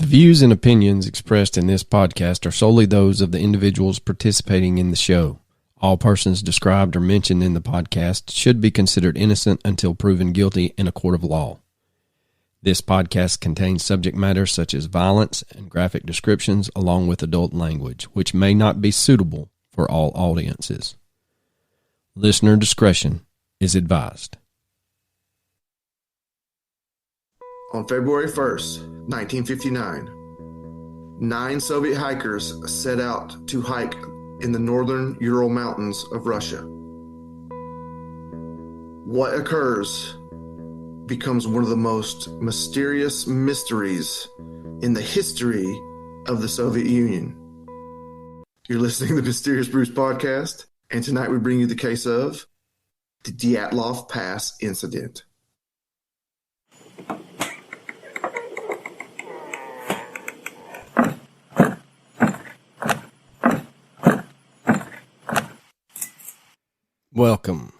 The views and opinions expressed in this podcast are solely those of the individuals participating in the show. All persons described or mentioned in the podcast should be considered innocent until proven guilty in a court of law. This podcast contains subject matter such as violence and graphic descriptions along with adult language, which may not be suitable for all audiences. Listener discretion is advised. On February 1st, 1959, 9 Soviet hikers set out to hike in the northern Ural Mountains of Russia. What occurs becomes one of the most mysterious mysteries in the history of the Soviet Union. You're listening to the Mysterious Bruce podcast, and tonight we bring you the case of the Dyatlov Pass incident. Welcome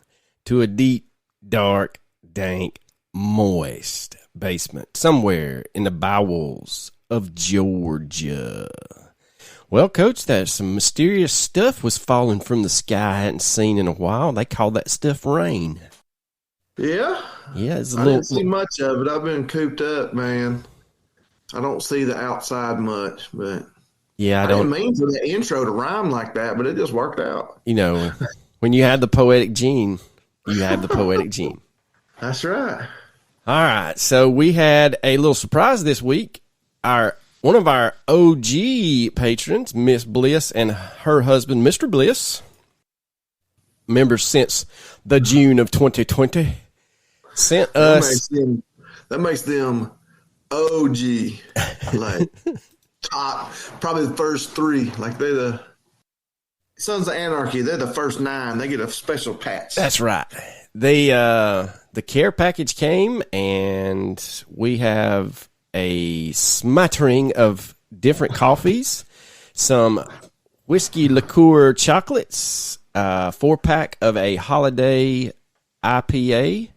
to a deep, dark, dank, moist basement somewhere in the bowels of Georgia. Well, Coach, that some mysterious stuff was falling from the sky I hadn't seen in a while. They call that stuff rain. Yeah? Yeah, it's a I little... didn't see much of it. I've been cooped up, man. I don't see the outside much, but Yeah, I didn't mean for the intro to rhyme like that, but it just worked out. You know, when you have the poetic gene, you have the poetic gene. That's right. All right, so we had a little surprise this week. One of our OG patrons, Miss Bliss, and her husband, Mr. Bliss, members since the June of 2020, sent us... That makes them OG, like top, probably the first 3. Like they're the Sons of Anarchy. They're the first 9. They get a special patch. That's right. The care package came, and we have a smattering of different coffees, some whiskey liqueur chocolates, 4-pack of a holiday IPA.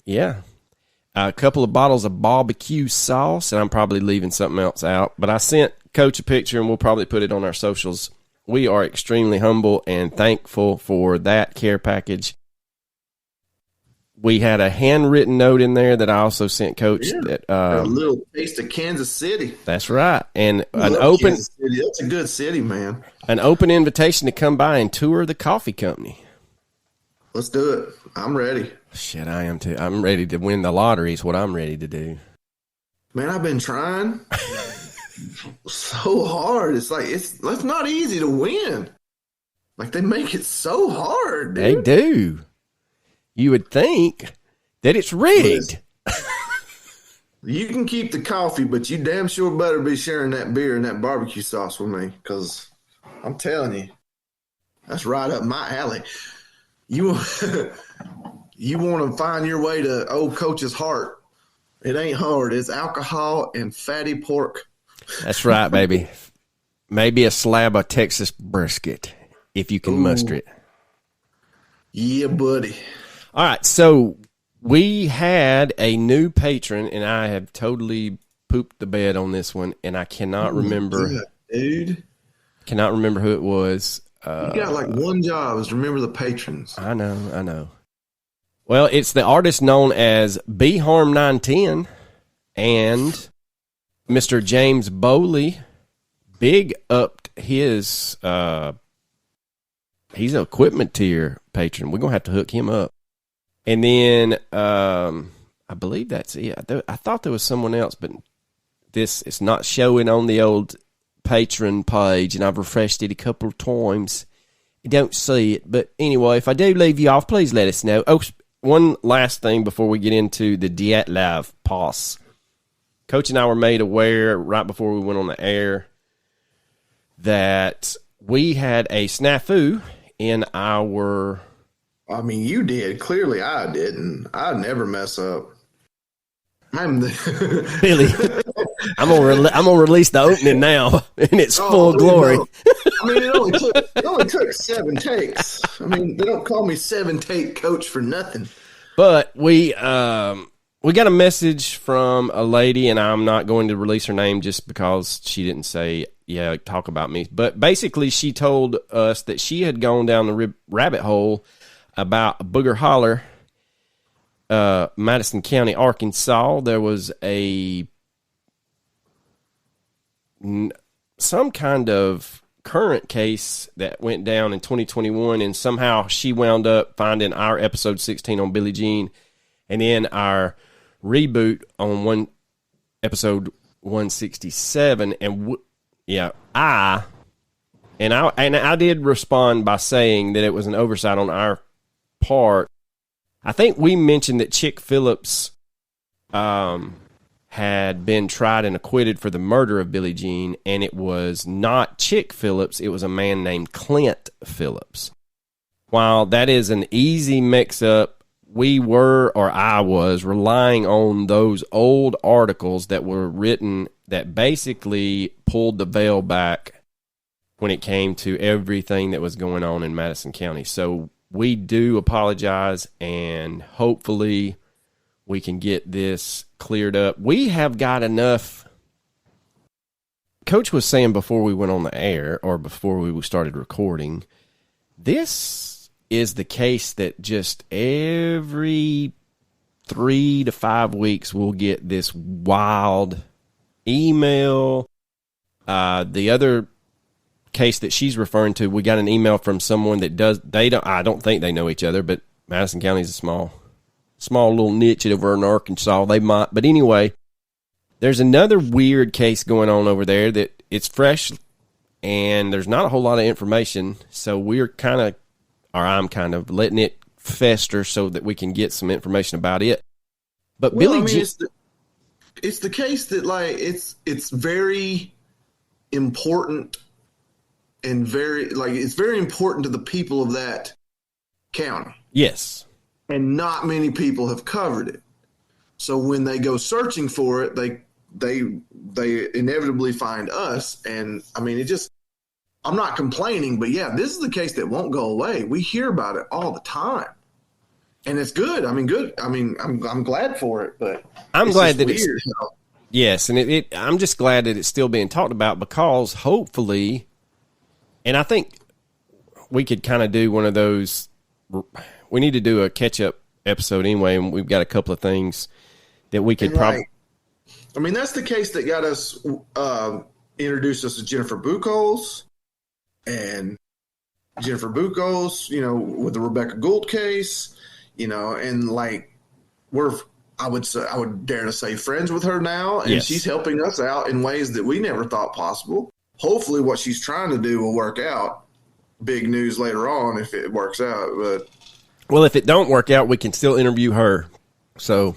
Yeah. A couple of bottles of barbecue sauce, and I'm probably leaving something else out. But I sent Coach a picture, and we'll probably put it on our socials. We are extremely humble and thankful for that care package. We had a handwritten note in there that I also sent Coach. Yeah, that a little taste of Kansas City. That's right, and an Love open. Kansas City. That's a good city, man. An open invitation to come by and tour the coffee company. Let's do it. I'm ready. Shit, I am too. I'm ready to win the lottery is what I'm ready to do. Man, I've been trying so hard. It's like, it's not easy to win. Like, they make it so hard, dude. They do. You would think that it's rigged. You can keep the coffee, but you damn sure better be sharing that beer and that barbecue sauce with me, because I'm telling you, that's right up my alley. You want to find your way to old Coach's heart. It ain't hard. It's alcohol and fatty pork. That's right, baby. Maybe a slab of Texas brisket, if you can muster it. Yeah, buddy. All right, so we had a new patron, and I have totally pooped the bed on this one, and I cannot remember. Yeah, dude. Cannot remember who it was. You got like one job, is remember the patrons. I know. Well, it's the artist known as BHarm910 and Mr. James Bowley. Big upped his, he's an equipment tier patron. We're going to have to hook him up. And then, I believe that's it. I thought there was someone else, but it's not showing on the old patron page, and I've refreshed it a couple of times. You don't see it, but anyway, if I do leave you off, please let us know. Oh, one last thing before we get into the Dyatlov Pass. Coach and I were made aware right before we went on the air that we had a snafu in our... I mean, you did. Clearly, I didn't. I'd never mess up. I'm the Billy. I'm gonna release the opening now in its full glory. No. I mean, it only took 7 takes. I mean, they don't call me 7-take coach for nothing. But we we got a message from a lady, and I'm not going to release her name just because she didn't say, yeah, talk about me. But basically, she told us that she had gone down the rabbit hole about Booger Holler, Madison County, Arkansas. There was some kind of current case that went down in 2021, and somehow she wound up finding our episode 16 on Billie Jean, and then our reboot on episode 167, and I did respond by saying that it was an oversight on our part. I think we mentioned that Chick Phillips had been tried and acquitted for the murder of Billie Jean, and it was not Chick Phillips, it was a man named Clint Phillips. While that is an easy mix-up, I was relying on those old articles that were written that basically pulled the veil back when it came to everything that was going on in Madison County. So we do apologize, and hopefully we can get this cleared up. We have got enough. Coach was saying before we went on the air, or before we started recording, this is the case that just every 3 to 5 weeks we'll get this wild email. The other case that she's referring to, we got an email from someone that I don't think they know each other, but Madison County is a small little niche over in Arkansas. They might, but anyway, there's another weird case going on over there that it's fresh, and there's not a whole lot of information. So I'm kind of letting it fester so that we can get some information about it. But Billie Jean, it's the case that it's very important, and it's very important to the people of that county. Yes. And not many people have covered it. So when they go searching for it, they inevitably find us. And I mean, I'm not complaining, but yeah, this is the case that won't go away. We hear about it all the time, and it's good. I mean, good. I mean, I'm glad for it, but I'm glad that it's weird. Yes, and I'm just glad that it's still being talked about, because hopefully, and I think we could kind of do one of those. We need to do a catch up episode anyway, and we've got a couple of things that we could probably. I mean, that's the case that got us introduced us to Jennifer Buchholz. And Jennifer Buchholz, with the Rebecca Gould case, and I would dare to say friends with her now, and yes, she's helping us out in ways that we never thought possible. Hopefully what she's trying to do will work out. Big news later on if it works out. But well, if it don't work out, we can still interview her. So,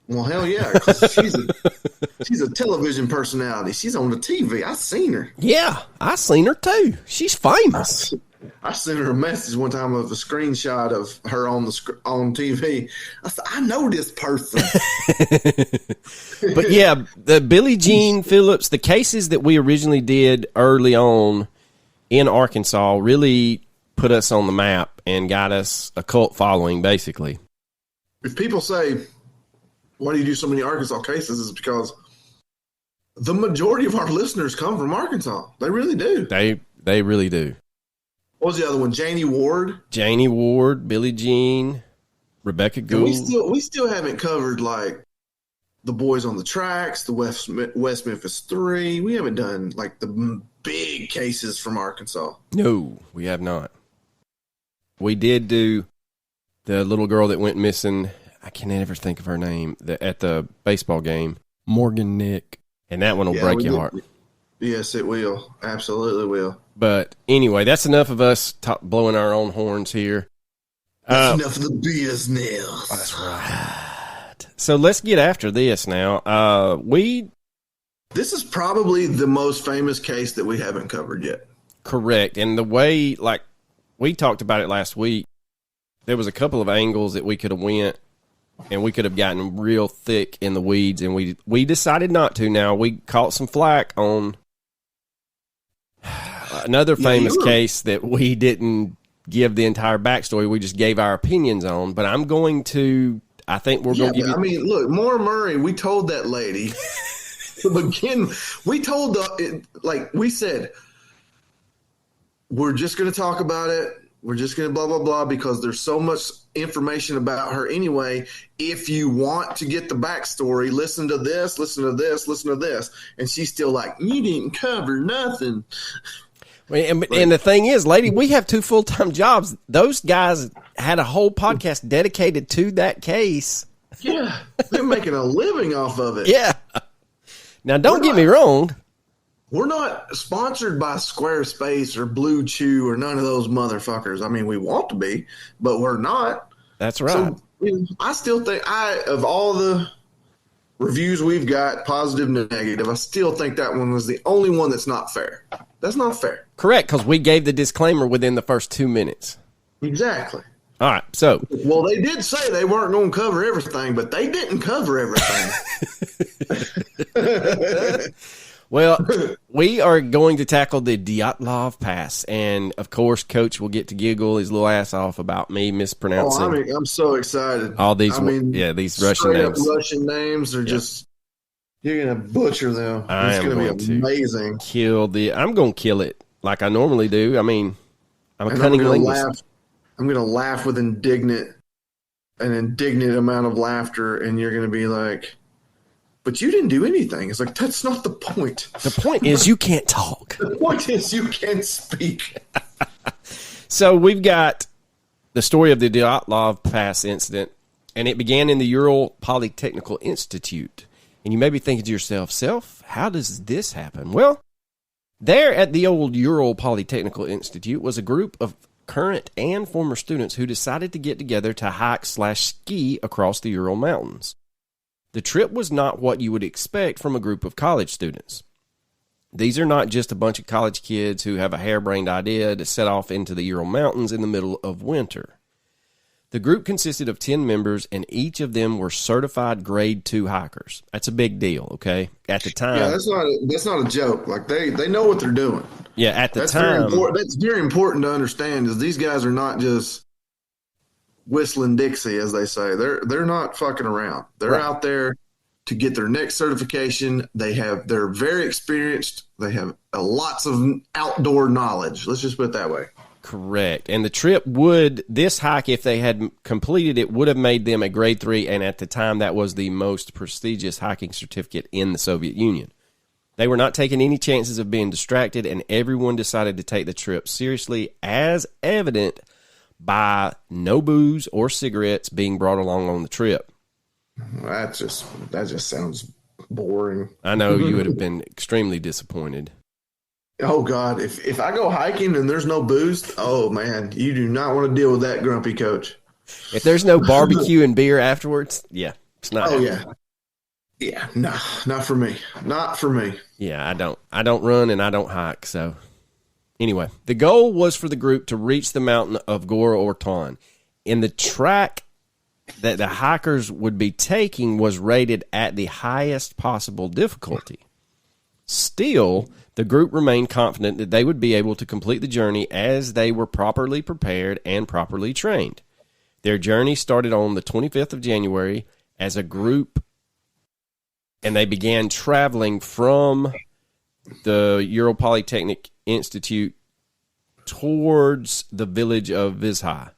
well, hell yeah, because she's a television personality. She's on the TV. I seen her. Yeah, I seen her too. She's famous. I sent her a message one time of a screenshot of her on TV. I said, I know this person. But yeah, the Billie Jean Phillips, the cases that we originally did early on in Arkansas really put us on the map and got us a cult following, basically. If people say, why do you do so many Arkansas cases? It's because the majority of our listeners come from Arkansas. They really do. They really do. What was the other one? Janie Ward, Billie Jean, Rebecca Gould. We still haven't covered the Boys on the Tracks, the West Memphis 3. We haven't done the big cases from Arkansas. No, we have not. We did do the little girl that went missing. I can never think of her name. At the baseball game, Morgan Nick, and that one will break your heart. Yes, it will. Absolutely will. But anyway, that's enough of us blowing our own horns here. That's enough of the business. That's right. So let's get after this now. This is probably the most famous case that we haven't covered yet. Correct. And the way, we talked about it last week, there was a couple of angles that we could have went, and we could have gotten real thick in the weeds, and we decided not to. Now, we caught some flack on another famous case that we didn't give the entire backstory. We just gave our opinions on. But I'm going to I think we're going to give you. I mean, look, Maura Murray, we told that lady to begin. We told, we said, we're just going to talk about it. We're just going to blah, blah, blah, because there's so much information about her anyway. If you want to get the backstory, listen to this, listen to this, listen to this. And she's still like, you didn't cover nothing. And the thing is, lady, we have 2 full-time jobs. Those guys had a whole podcast dedicated to that case. Yeah, they're making a living off of it. Yeah. Now, don't get me wrong. We're not sponsored by Squarespace or Blue Chew or none of those motherfuckers. I mean, we want to be, but we're not. That's right. So, I still think of all the reviews we've got, positive and negative, I still think that one was the only one that's not fair. That's not fair. Correct, because we gave the disclaimer within the first 2 minutes. Exactly. All right, so. Well, they did say they weren't going to cover everything, but they didn't cover everything. Well, we are going to tackle the Dyatlov Pass, and of course, Coach will get to giggle his little ass off about me mispronouncing. Oh, I'm so excited. All these, these Russian names. Russian names are just, you're going to butcher them. It's going to be amazing. I'm going to kill it like I normally do. I mean, I'm a cunning linguist. I'm going to laugh with an indignant amount of laughter, and you're going to be like, but you didn't do anything. It's like, that's not the point. The point is you can't talk. The point is you can't speak. So we've got the story of the Dyatlov Pass incident, and it began in the Ural Polytechnical Institute. And you may be thinking to yourself, how does this happen? Well, there at the old Ural Polytechnical Institute was a group of current and former students who decided to get together to hike/ski across the Ural Mountains. The trip was not what you would expect from a group of college students. These are not just a bunch of college kids who have a harebrained idea to set off into the Ural Mountains in the middle of winter. The group consisted of 10 members, and each of them were certified grade 2 hikers. That's a big deal, okay? At the time. Yeah, that's not a joke. Like, they know what they're doing. Yeah, at the time. That's very important to understand, is these guys are not just whistling Dixie, as they say. They're not fucking around. They're out there to get their next certification. They're very experienced. They have lots of outdoor knowledge. Let's just put it that way. Correct. And the trip this hike, if they had completed it, would have made them a grade 3, and at the time that was the most prestigious hiking certificate in the Soviet Union. They were not taking any chances of being distracted, and everyone decided to take the trip seriously, as evident by no booze or cigarettes being brought along on the trip. That just sounds boring. I know you would have been extremely disappointed. Oh, God. If I go hiking and there's no booze, oh, man, you do not want to deal with that grumpy coach. If there's no barbecue and beer afterwards, yeah, it's not. Oh, yeah. Yeah, no, not for me. Not for me. Yeah, I don't run and I don't hike, so. Anyway, the goal was for the group to reach the mountain of Gora Orton. In the track that the hikers would be taking was rated at the highest possible difficulty. Still, the group remained confident that they would be able to complete the journey as they were properly prepared and properly trained. Their journey started on the 25th of January as a group, and they began traveling from the Ural Polytechnic Institute towards the village of Vizhai.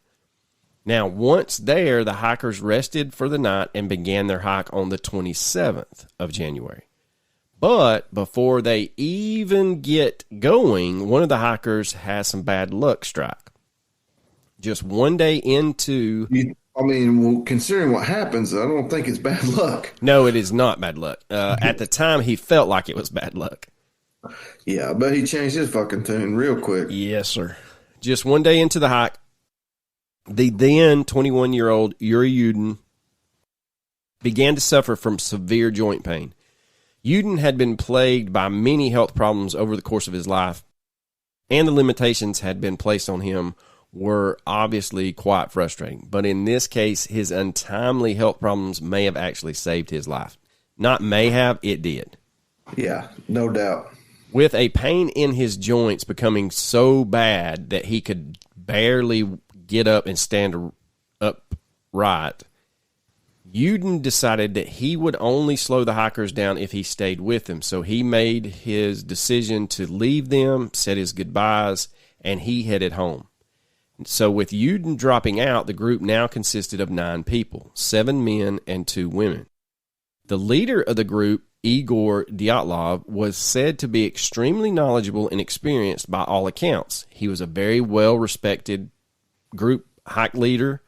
Now, once there, the hikers rested for the night and began their hike on the 27th of January. But before they even get going, one of the hikers has some bad luck strike. Just one day into... considering what happens, I don't think it's bad luck. No, it is not bad luck. At the time, he felt like it was bad luck. Yeah, but he changed his fucking tune real quick. Yes, sir. Just one day into the hike, the then 21-year-old Yuri Yudin began to suffer from severe joint pain. Yudin had been plagued by many health problems over the course of his life, and the limitations had been placed on him were obviously quite frustrating. But in this case, his untimely health problems may have actually saved his life. Not may have, it did. Yeah, no doubt. With a pain in his joints becoming so bad that he could barely get up and stand upright, Uden decided that he would only slow the hikers down if he stayed with them. So he made his decision to leave them, said his goodbyes, and he headed home. So with Uden dropping out, the group now consisted of 9 people, 7 men and 2 women. The leader of the group, Igor Dyatlov, was said to be extremely knowledgeable and experienced by all accounts. He was a very well-respected group hike leader.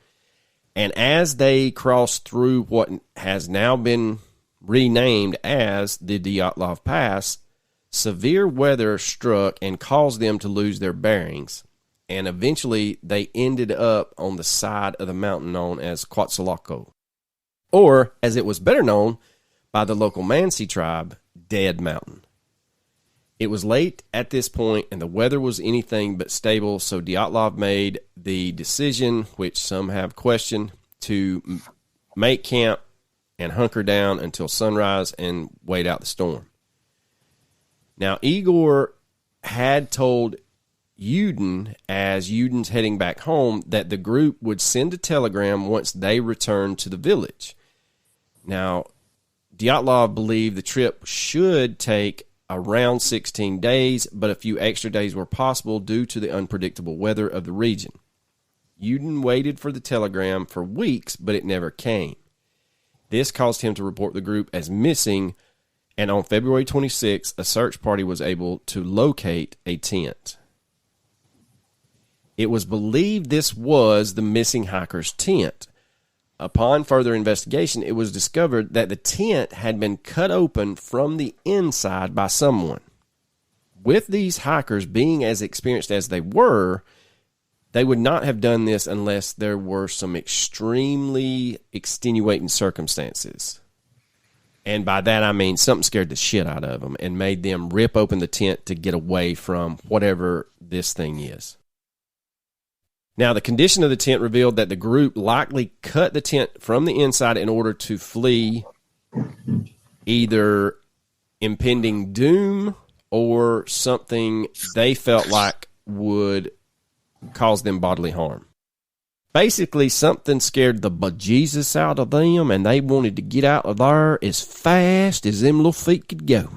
And as they crossed through what has now been renamed as the Dyatlov Pass, severe weather struck and caused them to lose their bearings. And eventually they ended up on the side of the mountain known as Quetzalcoatl, or as it was better known by the local Mansi tribe, Dead Mountain. It was late at this point, and the weather was anything but stable, so Dyatlov made the decision, which some have questioned, to make camp and hunker down until sunrise and wait out the storm. Now, Igor had told Uden, as Uden's heading back home, that the group would send a telegram once they returned to the village. Now, Dyatlov believed the trip should take around 16 days, but a few extra days were possible due to the unpredictable weather of the region. Uden waited for the telegram for weeks, but it never came. This caused him to report the group as missing, and on February 26, a search party was able to locate a tent. It was believed this was the missing hiker's tent. Upon further investigation, it was discovered that the tent had been cut open from the inside by someone. With these hikers being as experienced as they were, they would not have done this unless there were some extremely extenuating circumstances. And by that I mean something scared the shit out of them and made them rip open the tent to get away from whatever this thing is. Now, the condition of the tent revealed that the group likely cut the tent from the inside in order to flee either impending doom or something they felt like would cause them bodily harm. Basically, something scared the bejesus out of them, and they wanted to get out of there as fast as them little feet could go.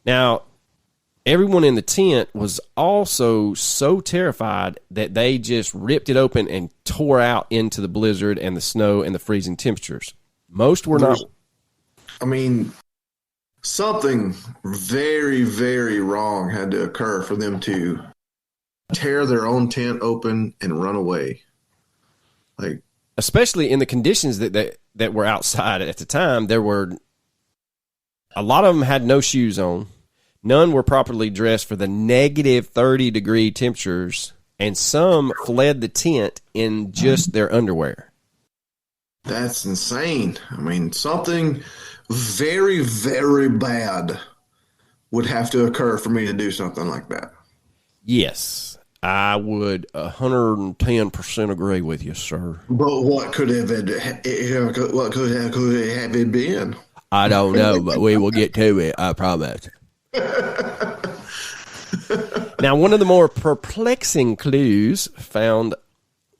Now, everyone in the tent was also so terrified that they just ripped it open and tore out into the blizzard and the snow and the freezing temperatures. Most were not. I mean, something very, very wrong had to occur for them to tear their own tent open and run away. Like, especially in the conditions that were outside at the time, there were a lot of them had no shoes on. None were properly dressed for the negative 30-degree temperatures, and some fled the tent in just their underwear. That's insane. I mean, something very, very bad would have to occur for me to do something like that. Yes, I would 110% agree with you, sir. But what could have it been? I don't know, but we will get to it, I promise. Now, one of the more perplexing clues found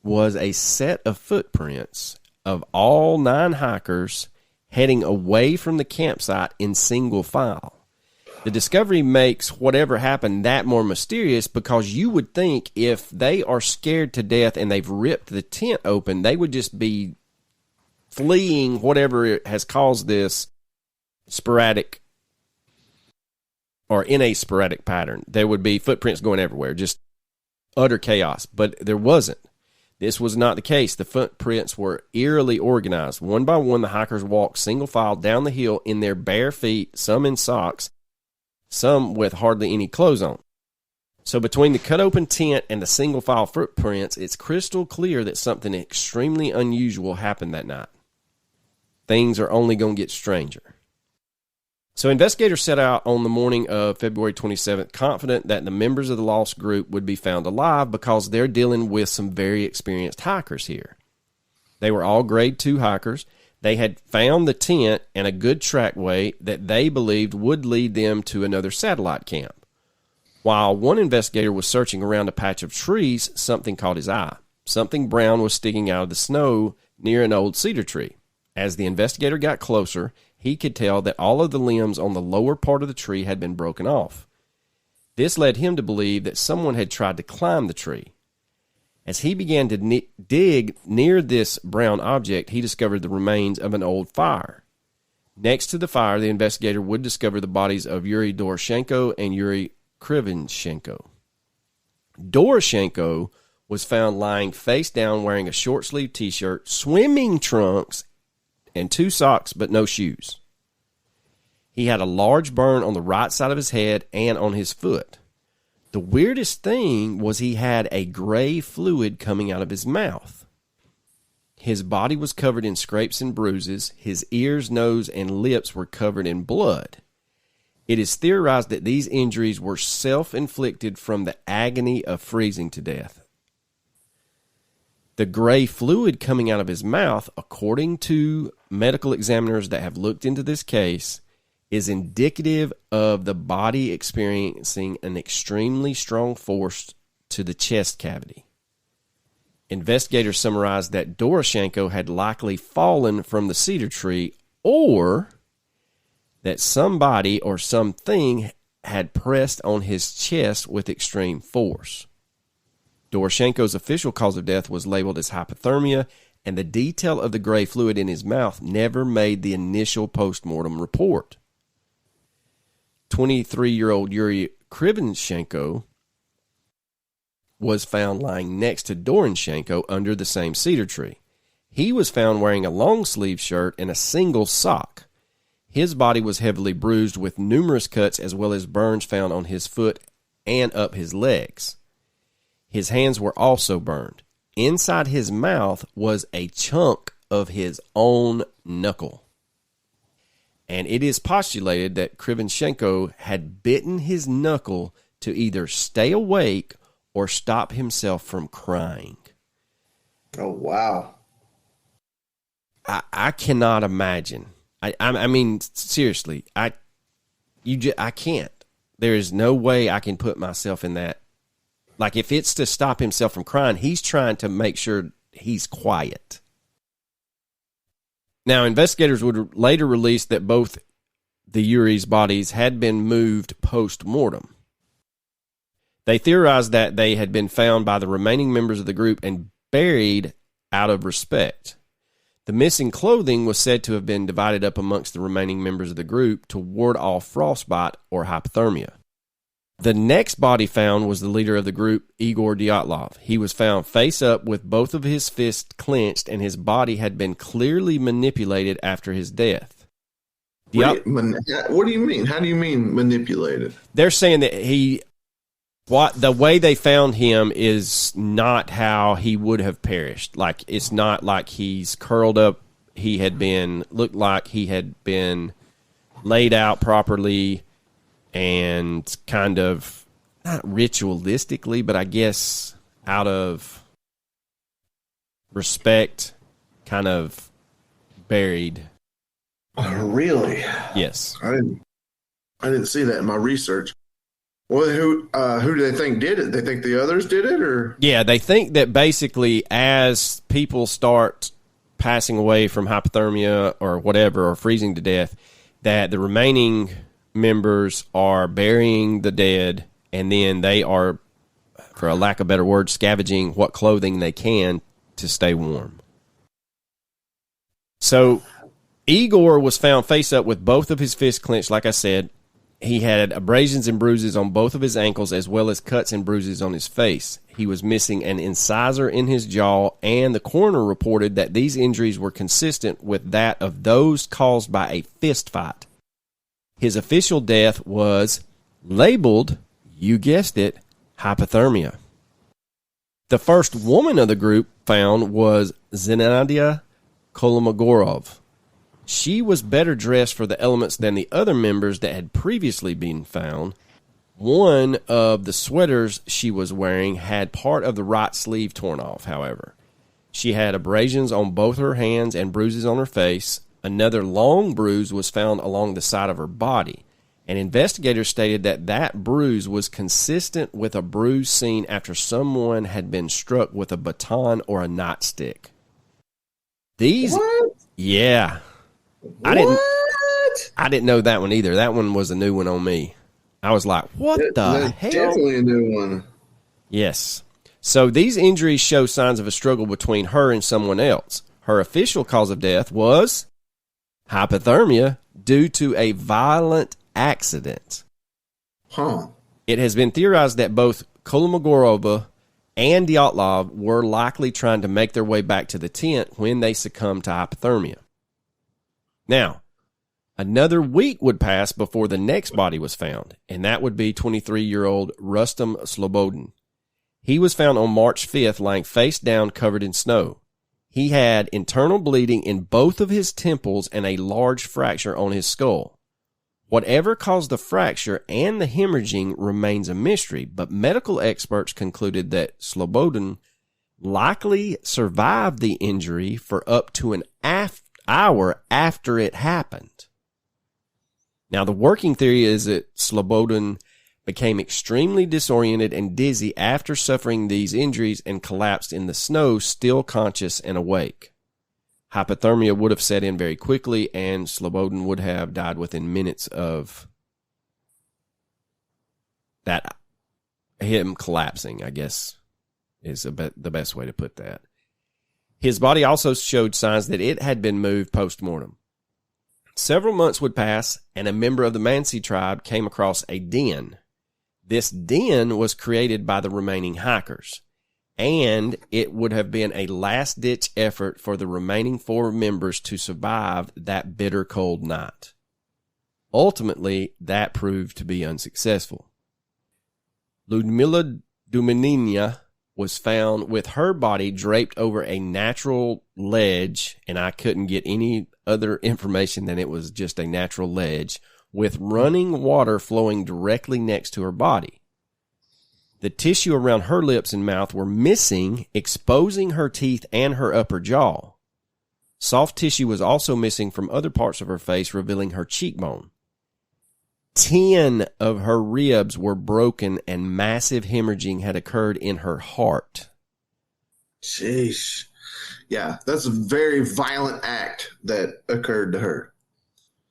was a set of footprints of all 9 hikers heading away from the campsite in single file. The discovery makes whatever happened that more mysterious, because you would think if they are scared to death and they've ripped the tent open, they would just be fleeing whatever has caused this sporadic, or in a sporadic pattern. There would be footprints going everywhere, just utter chaos. But there wasn't. This was not the case. The footprints were eerily organized. One by one, the hikers walked single file down the hill in their bare feet, some in socks, some with hardly any clothes on. So between the cut open tent and the single file footprints, it's crystal clear that something extremely unusual happened that night. Things are only going to get stranger. So investigators set out on the morning of February 27th, confident that the members of the lost group would be found alive, because they're dealing with some very experienced hikers here. They were all grade 2 hikers. They had found the tent and a good trackway that they believed would lead them to another satellite camp. While one investigator was searching around a patch of trees, something caught his eye. Something brown was sticking out of the snow near an old cedar tree. As the investigator got closer, he could tell that all of the limbs on the lower part of the tree had been broken off. This led him to believe that someone had tried to climb the tree. As he began to dig near this brown object, he discovered the remains of an old fire. Next to the fire, the investigator would discover the bodies of Yuri Doroshenko and Yuri Krivonchenko. Doroshenko was found lying face down wearing a short-sleeved T-shirt, swimming trunks, and 2 socks but no shoes. He had a large burn on the right side of his head and on his foot. The weirdest thing was he had a gray fluid coming out of his mouth. His body was covered in scrapes and bruises. His ears, nose, and lips were covered in blood. It is theorized that these injuries were self-inflicted from the agony of freezing to death. The gray fluid coming out of his mouth, according to medical examiners that have looked into this case, is indicative of the body experiencing an extremely strong force to the chest cavity. Investigators summarized that Doroshenko had likely fallen from the cedar tree, or that somebody or something had pressed on his chest with extreme force. Doroshenko's official cause of death was labeled as hypothermia, and the detail of the gray fluid in his mouth never made the initial postmortem report. 23-year-old Yuri Krivonchenko was found lying next to Doroshenko under the same cedar tree. He was found wearing a long-sleeve shirt and a single sock. His body was heavily bruised with numerous cuts as well as burns found on his foot and up his legs. His hands were also burned. Inside his mouth was a chunk of his own knuckle. And it is postulated that Krivonchenko had bitten his knuckle to either stay awake or stop himself from crying. Oh, wow. I cannot imagine. I mean, seriously, I can't. There is no way I can put myself in that. Like, if it's to stop himself from crying, he's trying to make sure he's quiet. Now, investigators would later release that both the Yuri's bodies had been moved post-mortem. They theorized that they had been found by the remaining members of the group and buried out of respect. The missing clothing was said to have been divided up amongst the remaining members of the group to ward off frostbite or hypothermia. The next body found was the leader of the group, Igor Dyatlov. He was found face up with both of his fists clenched, and his body had been clearly manipulated after his death. What do you mean? How do you mean manipulated? They're saying that the way they found him is not how he would have perished. Like, it's not like he's curled up. Looked like he had been laid out properly and kind of, not ritualistically, but I guess out of respect, kind of buried. Really? Yes. I didn't see that in my research. Well, who do they think did it? They think the others did it, or? Yeah, they think that basically as people start passing away from hypothermia or whatever, or freezing to death, that the remaining members are burying the dead, and then they are, for a lack of a better word, scavenging what clothing they can to stay warm. So Igor was found face up with both of his fists clenched, like I said. He had abrasions and bruises on both of his ankles, as well as cuts and bruises on his face. He was missing an incisor in his jaw, and the coroner reported that these injuries were consistent with that of those caused by a fist fight. His official death was labeled, you guessed it, hypothermia. The first woman of the group found was Zinaida Kolmogorov. She was better dressed for the elements than the other members that had previously been found. One of the sweaters she was wearing had part of the right sleeve torn off, however. She had abrasions on both her hands and bruises on her face. Another long bruise was found along the side of her body, and investigators stated that bruise was consistent with a bruise seen after someone had been struck with a baton or a nightstick. These, what? Yeah. I didn't know that one either. That one was a new one on me. I was like, what the hell? Definitely a new one. Yes. So these injuries show signs of a struggle between her and someone else. Her official cause of death was hypothermia due to a violent accident. Huh. It has been theorized that both Kolmogorova and Dyatlov were likely trying to make their way back to the tent when they succumbed to hypothermia. Now, another week would pass before the next body was found, and that would be 23-year-old Rustam Slobodin. He was found on March 5th lying face down covered in snow. He had internal bleeding in both of his temples and a large fracture on his skull. Whatever caused the fracture and the hemorrhaging remains a mystery, but medical experts concluded that Slobodin likely survived the injury for up to an hour after it happened. Now, the working theory is that Slobodin became extremely disoriented and dizzy after suffering these injuries and collapsed in the snow, still conscious and awake. Hypothermia would have set in very quickly, and Slobodin would have died within minutes of that, him collapsing, I guess, is the best way to put that. His body also showed signs that it had been moved post-mortem. Several months would pass, and a member of the Mansi tribe came across a den. This den was created by the remaining hikers, and it would have been a last-ditch effort for the remaining 4 members to survive that bitter cold night. Ultimately, that proved to be unsuccessful. Ludmila Dumanina was found with her body draped over a natural ledge, and I couldn't get any other information than it was just a natural ledge, with running water flowing directly next to her body. The tissue around her lips and mouth were missing, exposing her teeth and her upper jaw. Soft tissue was also missing from other parts of her face, revealing her cheekbone. 10 of her ribs were broken, and massive hemorrhaging had occurred in her heart. Sheesh. Yeah, that's a very violent act that occurred to her.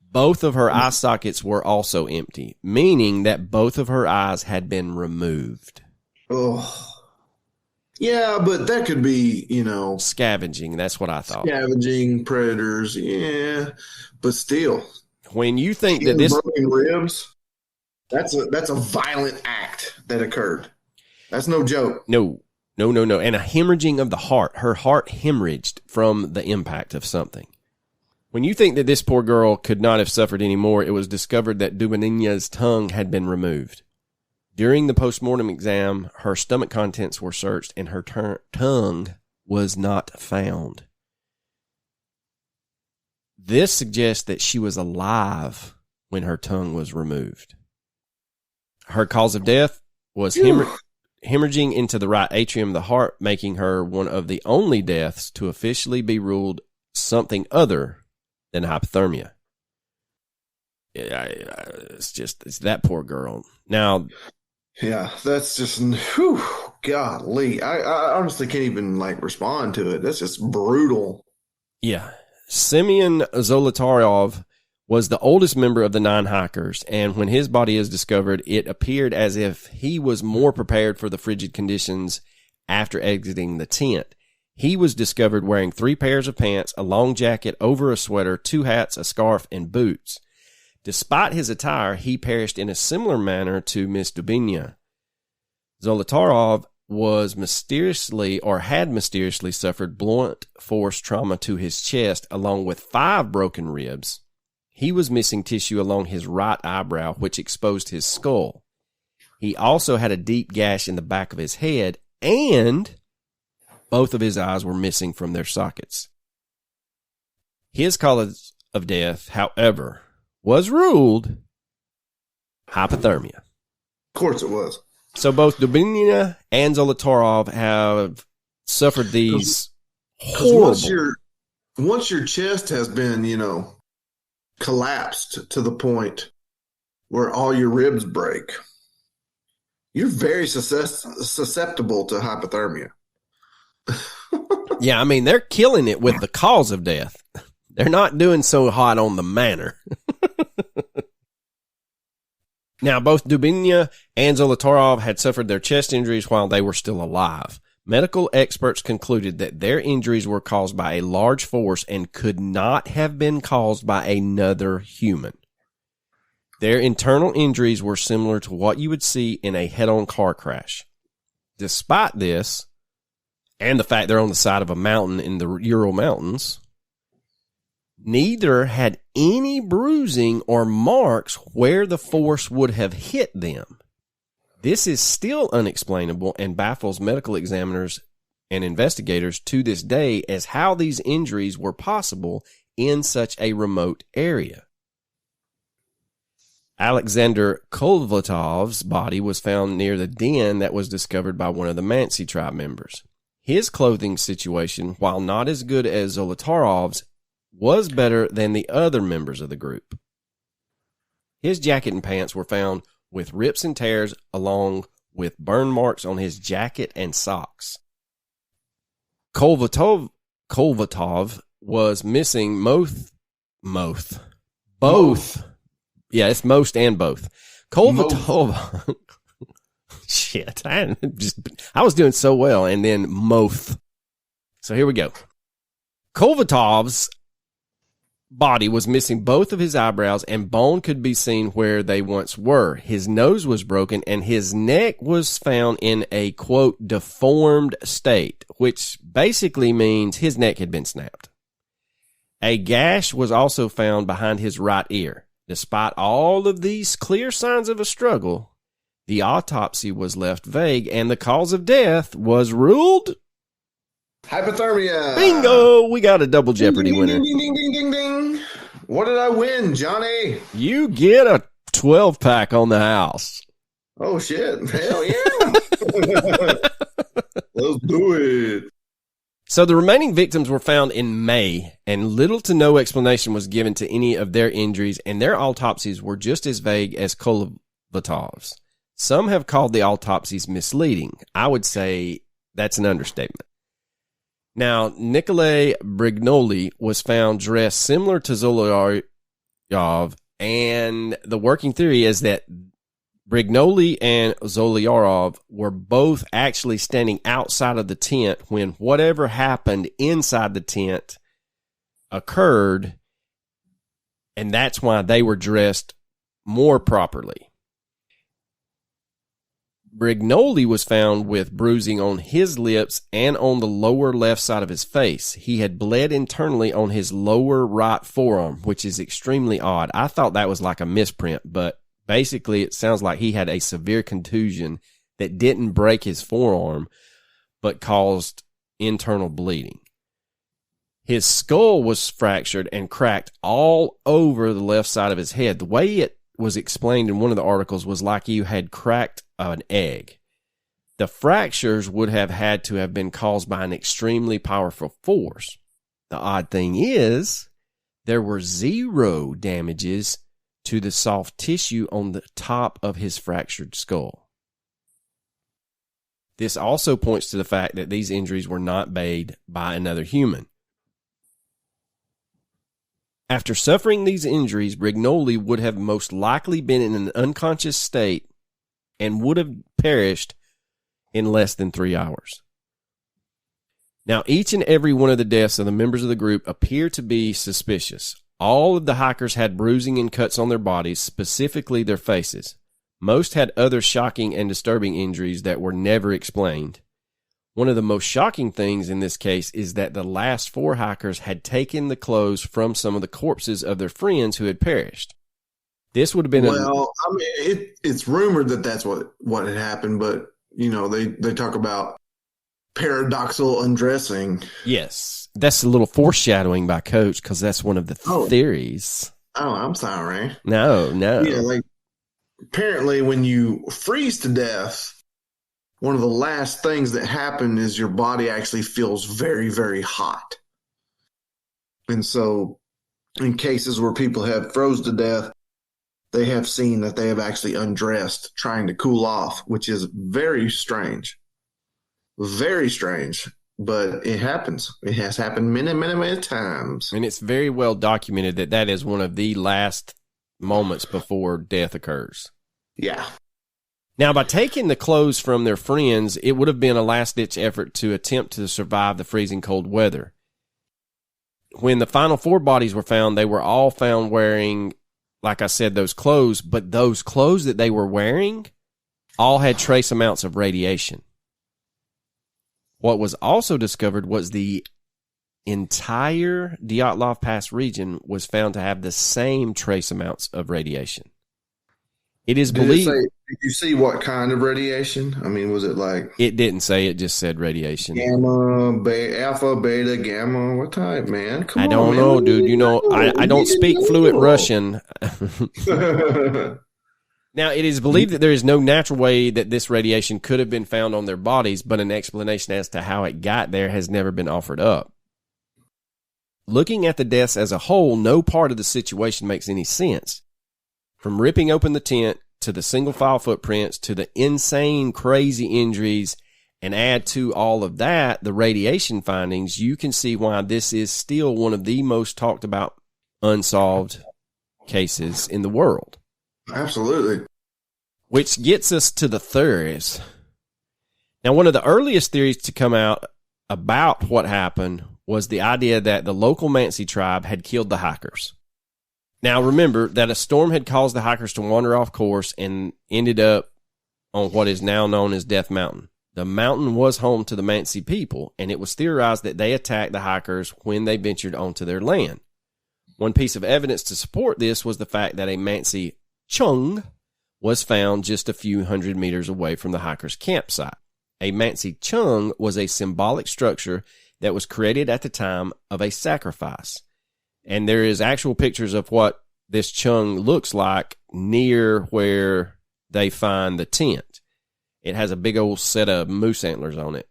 Both of her eye sockets were also empty, meaning that both of her eyes had been removed. Oh. Yeah, but that could be, Scavenging, that's what I thought. Scavenging, predators, yeah. But still. When you think that this... broken ribs, that's a violent act that occurred. That's no joke. No. And a hemorrhaging of the heart. Her heart hemorrhaged from the impact of something. When you think that this poor girl could not have suffered any more, it was discovered that Dubanina's tongue had been removed. During the postmortem exam, her stomach contents were searched and her tongue was not found. This suggests that she was alive when her tongue was removed. Her cause of death was hemorrhaging into the right atrium of the heart, making her one of the only deaths to officially be ruled something other than hypothermia. It's that poor girl. Now, yeah, that's just, golly. I honestly can't even respond to it. That's just brutal. Yeah. Semyon Zolotaryov was the oldest member of the 9 hikers, and when his body is discovered, it appeared as if he was more prepared for the frigid conditions after exiting the tent. He was discovered wearing 3 pairs of pants, a long jacket over a sweater, 2 hats, a scarf, and boots. Despite his attire, he perished in a similar manner to Miss Dubinia. Zolotarov had mysteriously suffered blunt force trauma to his chest, along with 5 broken ribs. He was missing tissue along his right eyebrow, which exposed his skull. He also had a deep gash in the back of his head, and both of his eyes were missing from their sockets. His cause of death, however, was ruled hypothermia. Of course it was. So both Dubinina and Zolotarov have suffered these horrible... Once your chest has been, collapsed to the point where all your ribs break, you're very susceptible to hypothermia. Yeah, I mean, they're killing it with the cause of death. They're not doing so hot on the manor. Now, both Dubinya and Zolotarov had suffered their chest injuries while they were still alive. Medical experts concluded that their injuries were caused by a large force and could not have been caused by another human. Their internal injuries were similar to what you would see in a head-on car crash. Despite this, and the fact they're on the side of a mountain in the Ural Mountains, neither had any bruising or marks where the force would have hit them. This is still unexplainable and baffles medical examiners and investigators to this day as how these injuries were possible in such a remote area. Alexander Kolvatov's body was found near the den that was discovered by one of the Mansi tribe members. His clothing situation, while not as good as Zolotarov's, was better than the other members of the group. His jacket and pants were found with rips and tears along with burn marks on his jacket and socks. Kolvatov was missing both. Yeah, it's most and both. Kolvatov. Shit. I was doing so well, and then Moth. So here we go. Kolvatov's body was missing both of his eyebrows, and bone could be seen where they once were. His nose was broken, and his neck was found in a, quote, deformed state, which basically means his neck had been snapped. A gash was also found behind his right ear. Despite all of these clear signs of a struggle, the autopsy was left vague, and the cause of death was ruled hypothermia. Bingo! We got a double Jeopardy ding, winner. Ding, ding, ding, ding, ding, ding. What did I win, Johnny? You get a 12-pack on the house. Oh, shit. Hell yeah. Let's do it. So the remaining victims were found in May, and little to no explanation was given to any of their injuries, and their autopsies were just as vague as Kolvatov's. Some have called the autopsies misleading. I would say that's an understatement. Now, Nikolai Brignoli was found dressed similar to Zolotaryov, and the working theory is that Brignoli and Zolotaryov were both actually standing outside of the tent when whatever happened inside the tent occurred, and that's why they were dressed more properly. Brignoli was found with bruising on his lips and on the lower left side of his face. He had bled internally on his lower right forearm, which is extremely odd. I thought that was like a misprint, but basically it sounds like he had a severe contusion that didn't break his forearm, but caused internal bleeding. His skull was fractured and cracked all over the left side of his head. The way it was explained in one of the articles was like you had cracked an egg. The fractures would have had to have been caused by an extremely powerful force. The odd thing is, there were zero damages to the soft tissue on the top of his fractured skull. This also points to the fact that these injuries were not made by another human. After suffering these injuries, Brignoli would have most likely been in an unconscious state and would have perished in less than 3 hours. Now, each and every one of the deaths of the members of the group appear to be suspicious. All of the hikers had bruising and cuts on their bodies, specifically their faces. Most had other shocking and disturbing injuries that were never explained. One of the most shocking things in this case is that the last 4 hikers had taken the clothes from some of the corpses of their friends who had perished. This would have been it's rumored that that's what had happened, but you know they talk about paradoxal undressing. Yes, that's a little foreshadowing by Coach because that's one of the theories. Oh, I'm sorry. No. Yeah, like apparently when you freeze to death, one of the last things that happen is your body actually feels very, very hot. And so in cases where people have froze to death, they have seen that they have actually undressed trying to cool off, which is very strange. Very strange. but it happens. It has happened many, many, many times. And it's very well documented that that is one of the last moments before death occurs. Yeah. Now, by taking the clothes from their friends, it would have been a last-ditch effort to attempt to survive the freezing cold weather. When the final 4 bodies were found, they were all found wearing, like I said, those clothes, but those clothes that they were wearing all had trace amounts of radiation. What was also discovered was the entire Dyatlov Pass region was found to have the same trace amounts of radiation. It is believed. Did you see what kind of radiation? I mean, was it like? It didn't say. It just said radiation. Gamma, alpha, beta, gamma. What type, man? Come on, I don't know, dude. You know, I don't speak fluent Russian. Now, it is believed that there is no natural way that this radiation could have been found on their bodies, but an explanation as to how it got there has never been offered up. Looking at the deaths as a whole, no part of the situation makes any sense. From ripping open the tent, to the single file footprints, to the insane, crazy injuries, and add to all of that the radiation findings, you can see why this is still one of the most talked about unsolved cases in the world. Absolutely. Which gets us to the theories. Now, one of the earliest theories to come out about what happened was the idea that the local Mansi tribe had killed the hikers. Now, remember that a storm had caused the hikers to wander off course and ended up on what is now known as Death Mountain. The mountain was home to the Mansi people, and it was theorized that they attacked the hikers when they ventured onto their land. One piece of evidence to support this was the fact that a Mansi chung was found just a few hundred meters away from the hikers' campsite. A Mansi chung was a symbolic structure that was created at the time of a sacrifice. And there is actual pictures of what this chung looks like near where they find the tent. It has a big old set of moose antlers on it.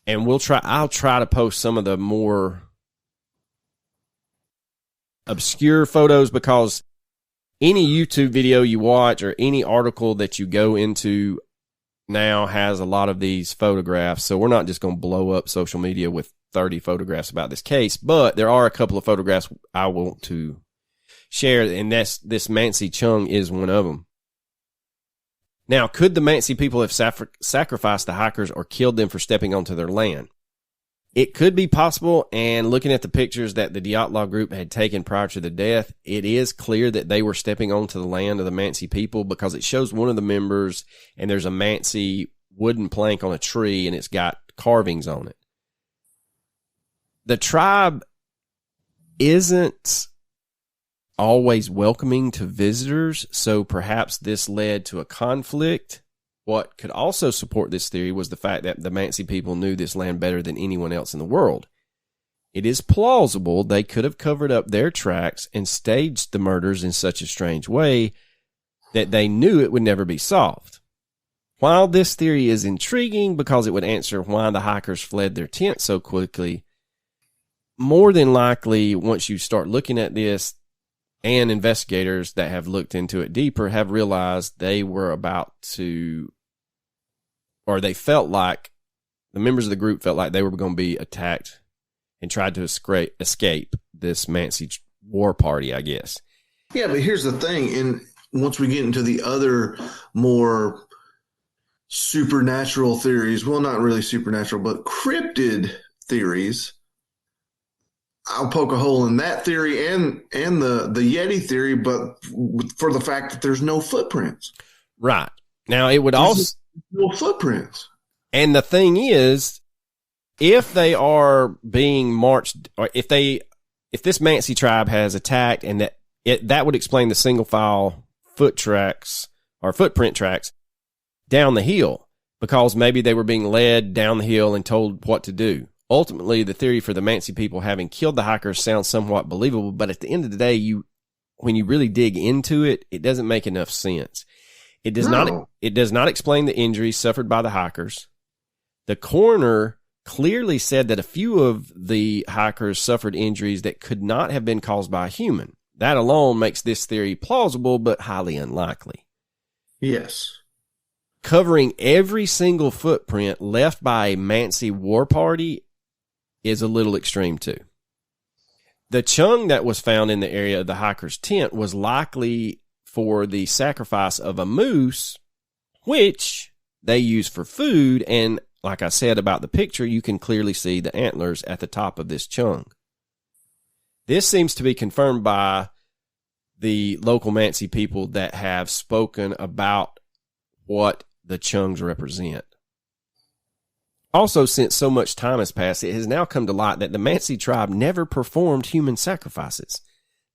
And I'll try to post some of the more obscure photos, because any YouTube video you watch or any article that you go into now has a lot of these photographs. So we're not just going to blow up social media with 30 photographs about this case, but there are a couple of photographs I want to share, and this Mansi chung is one of them. Now, could the Mansi people have sacrificed the hikers or killed them for stepping onto their land? It could be possible, and looking at the pictures that the Dyatlov group had taken prior to the death, it is clear that they were stepping onto the land of the Mansi people, because it shows one of the members, and there's a Mansi wooden plank on a tree, and it's got carvings on it. The tribe isn't always welcoming to visitors, so perhaps this led to a conflict. What could also support this theory was the fact that the Mansi people knew this land better than anyone else in the world. It is plausible they could have covered up their tracks and staged the murders in such a strange way that they knew it would never be solved. While this theory is intriguing because it would answer why the hikers fled their tent so quickly, more than likely, once you start looking at this, and investigators that have looked into it deeper have realized they were about to, or they felt like, the members of the group felt like they were going to be attacked and tried to escape this Mansi war party, I guess. Yeah, but here's the thing. And once we get into the other more supernatural theories, well, not really supernatural, but cryptid theories, I'll poke a hole in that theory and the Yeti theory, but for the fact that there's no footprints. Right. Now, it would also... no footprints. And the thing is, if they are being marched, or if this Mansi tribe has attacked, and that would explain the single file footprint tracks down the hill, because maybe they were being led down the hill and told what to do. Ultimately, the theory for the Mansi people having killed the hikers sounds somewhat believable, but at the end of the day, when you really dig into it, it doesn't make enough sense. It does not explain the injuries suffered by the hikers. The coroner clearly said that a few of the hikers suffered injuries that could not have been caused by a human. That alone makes this theory plausible, but highly unlikely. Yes. covering every single footprint left by a Mansi war party is a little extreme too. The chung that was found in the area of the hiker's tent was likely for the sacrifice of a moose, which they use for food. And like I said about the picture, you can clearly see the antlers at the top of this chung. This seems to be confirmed by the local Mansi people that have spoken about what the chungs represent. Also, since so much time has passed, it has now come to light that the Mansi tribe never performed human sacrifices.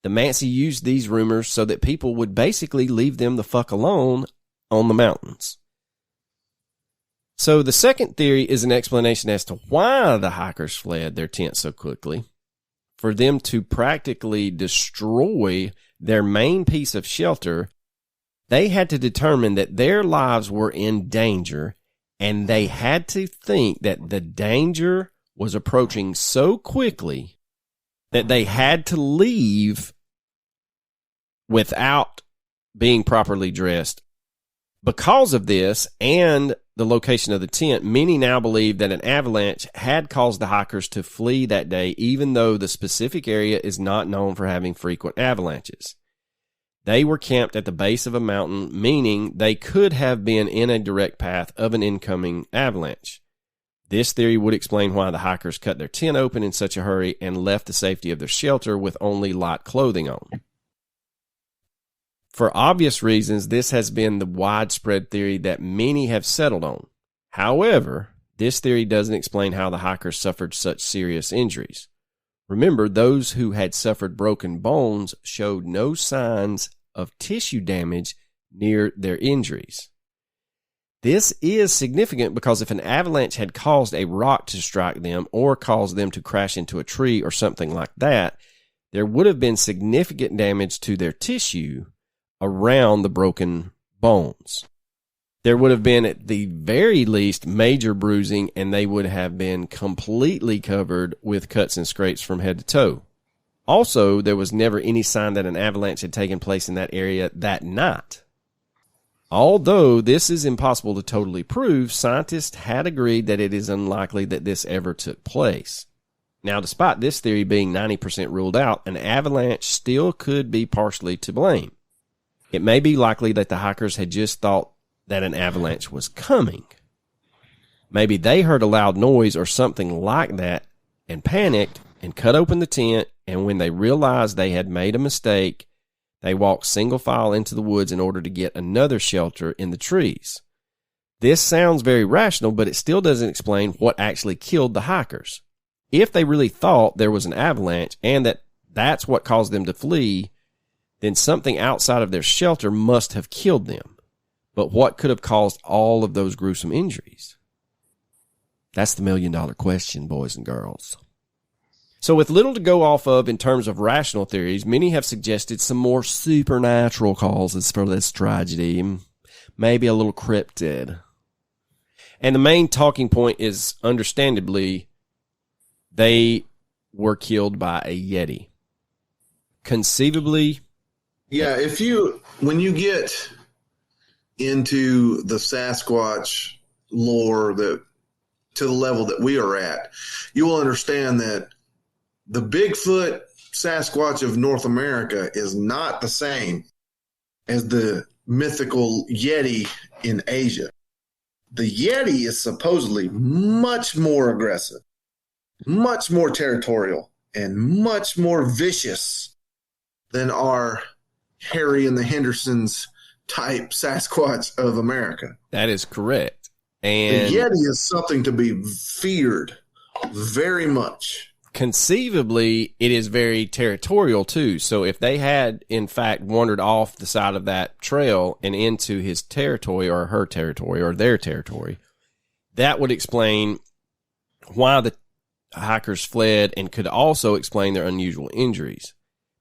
The Mansi used these rumors so that people would basically leave them the fuck alone on the mountains. So the second theory is an explanation as to why the hikers fled their tent so quickly. For them to practically destroy their main piece of shelter, they had to determine that their lives were in danger, and they had to think that the danger was approaching so quickly that they had to leave without being properly dressed. Because of this and the location of the tent, many now believe that an avalanche had caused the hikers to flee that day, even though the specific area is not known for having frequent avalanches. They were camped at the base of a mountain, meaning they could have been in a direct path of an incoming avalanche. This theory would explain why the hikers cut their tent open in such a hurry and left the safety of their shelter with only light clothing on. For obvious reasons, this has been the widespread theory that many have settled on. However, this theory doesn't explain how the hikers suffered such serious injuries. Remember, those who had suffered broken bones showed no signs of tissue damage near their injuries. This is significant because if an avalanche had caused a rock to strike them or caused them to crash into a tree or something like that, there would have been significant damage to their tissue around the broken bones. There would have been, at the very least, major bruising, and they would have been completely covered with cuts and scrapes from head to toe. Also, there was never any sign that an avalanche had taken place in that area that night. Although this is impossible to totally prove, scientists had agreed that it is unlikely that this ever took place. Now, despite this theory being 90% ruled out, an avalanche still could be partially to blame. It may be likely that the hikers had just thought that an avalanche was coming. Maybe they heard a loud noise or something like that and panicked and cut open the tent, and when they realized they had made a mistake, they walked single file into the woods in order to get another shelter in the trees. This sounds very rational, but it still doesn't explain what actually killed the hikers. If they really thought there was an avalanche and that's what caused them to flee, then something outside of their shelter must have killed them. But what could have caused all of those gruesome injuries? That's the million-dollar question, boys and girls. So with little to go off of in terms of rational theories, many have suggested some more supernatural causes for this tragedy, maybe a little cryptid. And the main talking point is, understandably, they were killed by a Yeti. Conceivably... Yeah, when you get into the Sasquatch lore to the level that we are at, you will understand that the Bigfoot Sasquatch of North America is not the same as the mythical Yeti in Asia. The Yeti is supposedly much more aggressive, much more territorial, and much more vicious than our Harry and the Hendersons type Sasquatch of America. That is correct. And the Yeti is something to be feared very much. Conceivably, it is very territorial too. So if they had, in fact, wandered off the side of that trail and into his territory or her territory or their territory, that would explain why the hikers fled and could also explain their unusual injuries.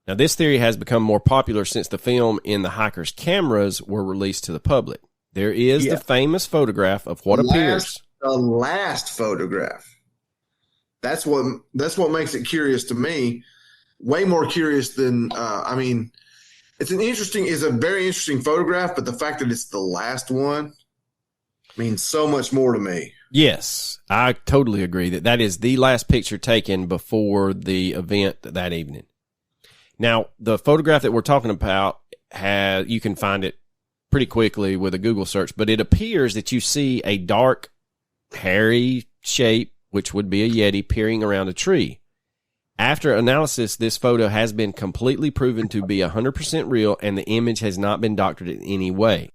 Now, this theory has become more popular since the film in the hikers' cameras were released to the public. There is the famous photograph of what appears. The last photograph. That's what makes it curious to me. Way more curious than, it's a very interesting photograph, but the fact that it's the last one means so much more to me. Yes, I totally agree that is the last picture taken before the event that evening. Now, the photograph that we're talking about, you can find it pretty quickly with a Google search, but it appears that you see a dark, hairy shape, which would be a Yeti, peering around a tree. After analysis, this photo has been completely proven to be 100% real, and the image has not been doctored in any way.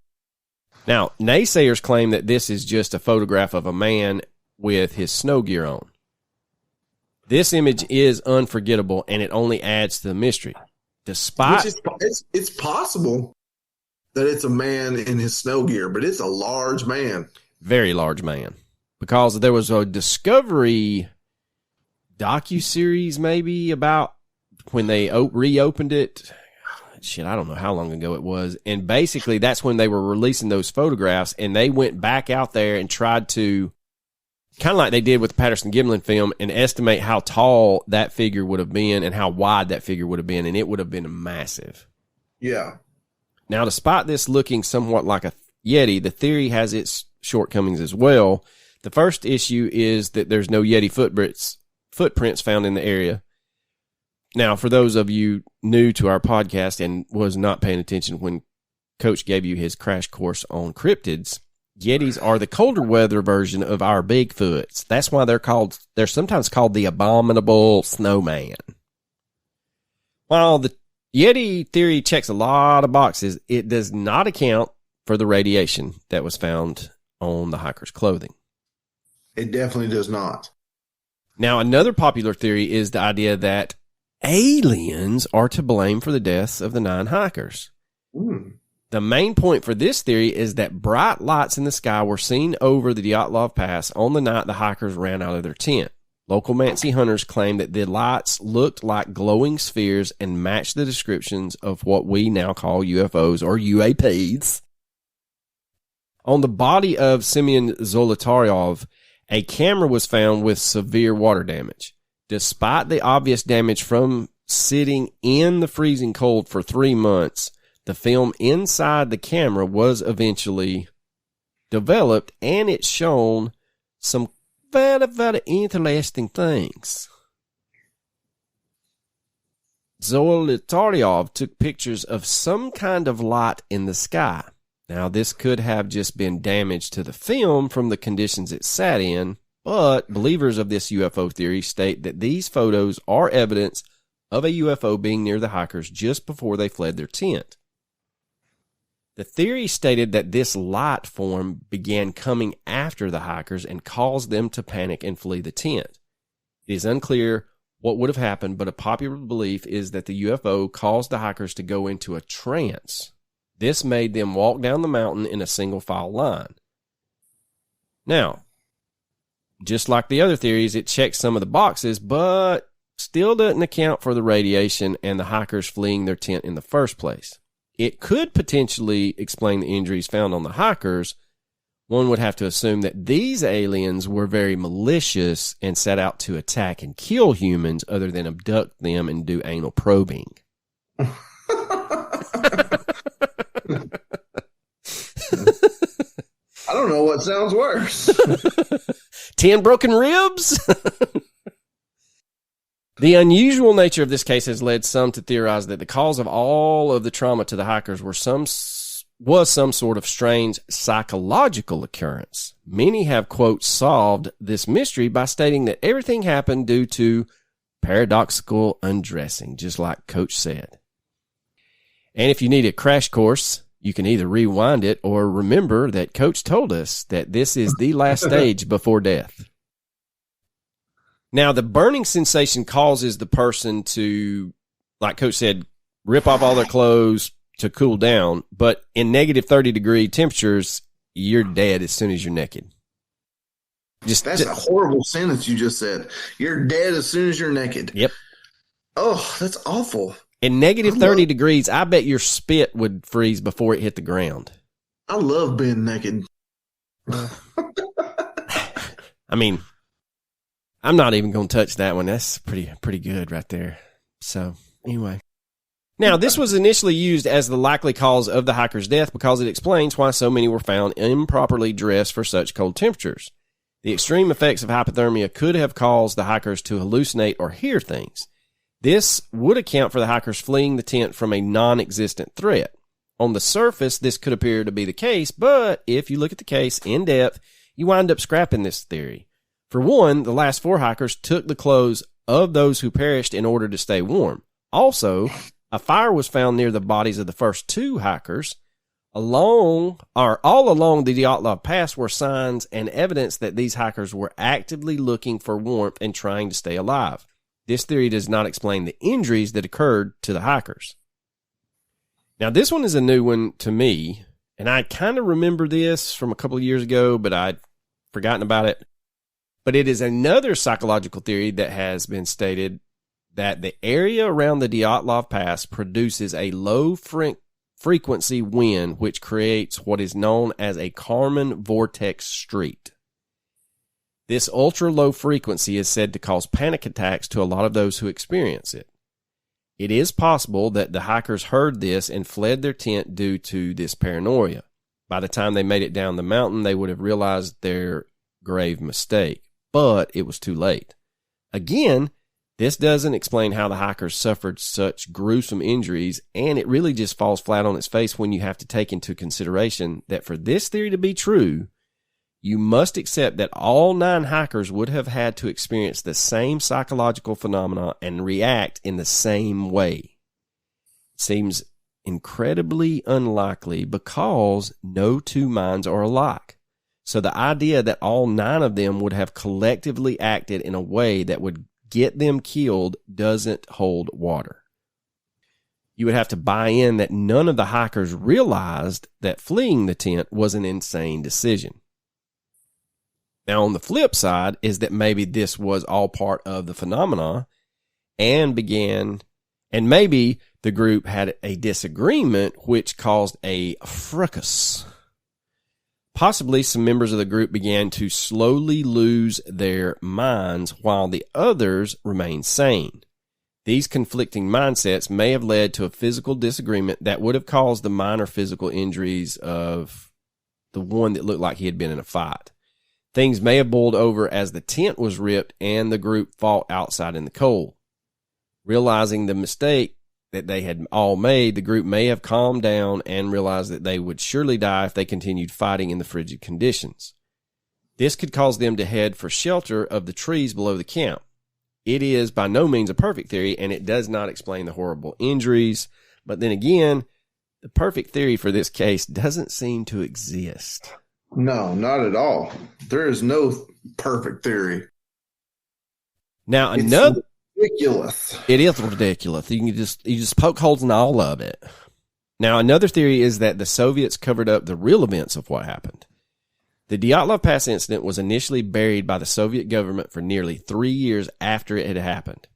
Now, naysayers claim that this is just a photograph of a man with his snow gear on. This image is unforgettable, and it only adds to the mystery. It's possible that it's a man in his snow gear, but it's a large man. Very large man. Because there was a Discovery docuseries maybe about when they reopened it. Shit, I don't know how long ago it was. And basically that's when they were releasing those photographs, and they went back out there and tried to, kind of like they did with the Patterson-Gimlin film, and estimate how tall that figure would have been and how wide that figure would have been, and it would have been massive. Yeah. Now, despite this looking somewhat like a Yeti, the theory has its shortcomings as well. The first issue is that there's no Yeti footprints found in the area. Now, for those of you new to our podcast and was not paying attention when Coach gave you his crash course on cryptids, Yetis are the colder weather version of our Bigfoots. That's why they're sometimes called the abominable snowman. While the Yeti theory checks a lot of boxes, it does not account for the radiation that was found on the hiker's clothing. It definitely does not. Now, another popular theory is the idea that aliens are to blame for the deaths of the 9 hikers. The main point for this theory is that bright lights in the sky were seen over the Dyatlov Pass on the night the hikers ran out of their tent. Local Mansi hunters claim that the lights looked like glowing spheres and matched the descriptions of what we now call UFOs or UAPs. On the body of Semyon Zolotaryov, a camera was found with severe water damage. Despite the obvious damage from sitting in the freezing cold for 3 months, the film inside the camera was eventually developed, and it's shown some very, very interesting things. Zolotaryov took pictures of some kind of light in the sky. Now, this could have just been damage to the film from the conditions it sat in, but believers of this UFO theory state that these photos are evidence of a UFO being near the hikers just before they fled their tent. The theory stated that this light form began coming after the hikers and caused them to panic and flee the tent. It is unclear what would have happened, but a popular belief is that the UFO caused the hikers to go into a trance. This made them walk down the mountain in a single file line. Now, just like the other theories, it checks some of the boxes, but still doesn't account for the radiation and the hikers fleeing their tent in the first place. It could potentially explain the injuries found on the hikers. One would have to assume that these aliens were very malicious and set out to attack and kill humans other than abduct them and do anal probing. I don't know what sounds worse. 10 broken ribs? The unusual nature of this case has led some to theorize that the cause of all of the trauma to the hikers was some sort of strange psychological occurrence. Many have, quote, solved this mystery by stating that everything happened due to paradoxical undressing, just like Coach said. And if you need a crash course, you can either rewind it or remember that Coach told us that this is the last stage before death. Now, the burning sensation causes the person to, like Coach said, rip off all their clothes to cool down. But in negative 30-degree temperatures, you're dead as soon as you're naked. That's a horrible sentence you just said. You're dead as soon as you're naked. Yep. Oh, that's awful. In negative 30 degrees, I bet your spit would freeze before it hit the ground. I love being naked. I mean, I'm not even going to touch that one. That's pretty good right there. So, anyway. Now, this was initially used as the likely cause of the hiker's death because it explains why so many were found improperly dressed for such cold temperatures. The extreme effects of hypothermia could have caused the hikers to hallucinate or hear things. This would account for the hikers fleeing the tent from a non-existent threat. On the surface, this could appear to be the case, but if you look at the case in depth, you wind up scrapping this theory. For one, the last 4 hikers took the clothes of those who perished in order to stay warm. Also, a fire was found near the bodies of the first 2 hikers. All along the Dyatlov Pass were signs and evidence that these hikers were actively looking for warmth and trying to stay alive. This theory does not explain the injuries that occurred to the hikers. Now, this one is a new one to me, and I kind of remember this from a couple of years ago, but I'd forgotten about it. But it is another psychological theory that has been stated that the area around the Dyatlov Pass produces a low frequency wind, which creates what is known as a Kármán vortex street. This ultra-low frequency is said to cause panic attacks to a lot of those who experience it. It is possible that the hikers heard this and fled their tent due to this paranoia. By the time they made it down the mountain, they would have realized their grave mistake, but it was too late. Again, this doesn't explain how the hikers suffered such gruesome injuries, and it really just falls flat on its face when you have to take into consideration that for this theory to be true, you must accept that all 9 hikers would have had to experience the same psychological phenomena and react in the same way. It seems incredibly unlikely because no 2 minds are alike. So the idea that all 9 of them would have collectively acted in a way that would get them killed doesn't hold water. You would have to buy in that none of the hikers realized that fleeing the tent was an insane decision. Now, on the flip side is that maybe this was all part of the phenomena and maybe the group had a disagreement which caused a fracas. Possibly some members of the group began to slowly lose their minds while the others remained sane. These conflicting mindsets may have led to a physical disagreement that would have caused the minor physical injuries of the one that looked like he had been in a fight. Things may have boiled over as the tent was ripped and the group fought outside in the cold. Realizing the mistake that they had all made, the group may have calmed down and realized that they would surely die if they continued fighting in the frigid conditions. This could cause them to head for shelter of the trees below the camp. It is by no means a perfect theory, and it does not explain the horrible injuries. But then again, the perfect theory for this case doesn't seem to exist. No, not at all. There is no perfect theory. Now, It's another... ridiculous. It is ridiculous. You just poke holes in all of it. Now, another theory is that the Soviets covered up the real events of what happened. The Dyatlov Pass incident was initially buried by the Soviet government for nearly 3 years after it had happened.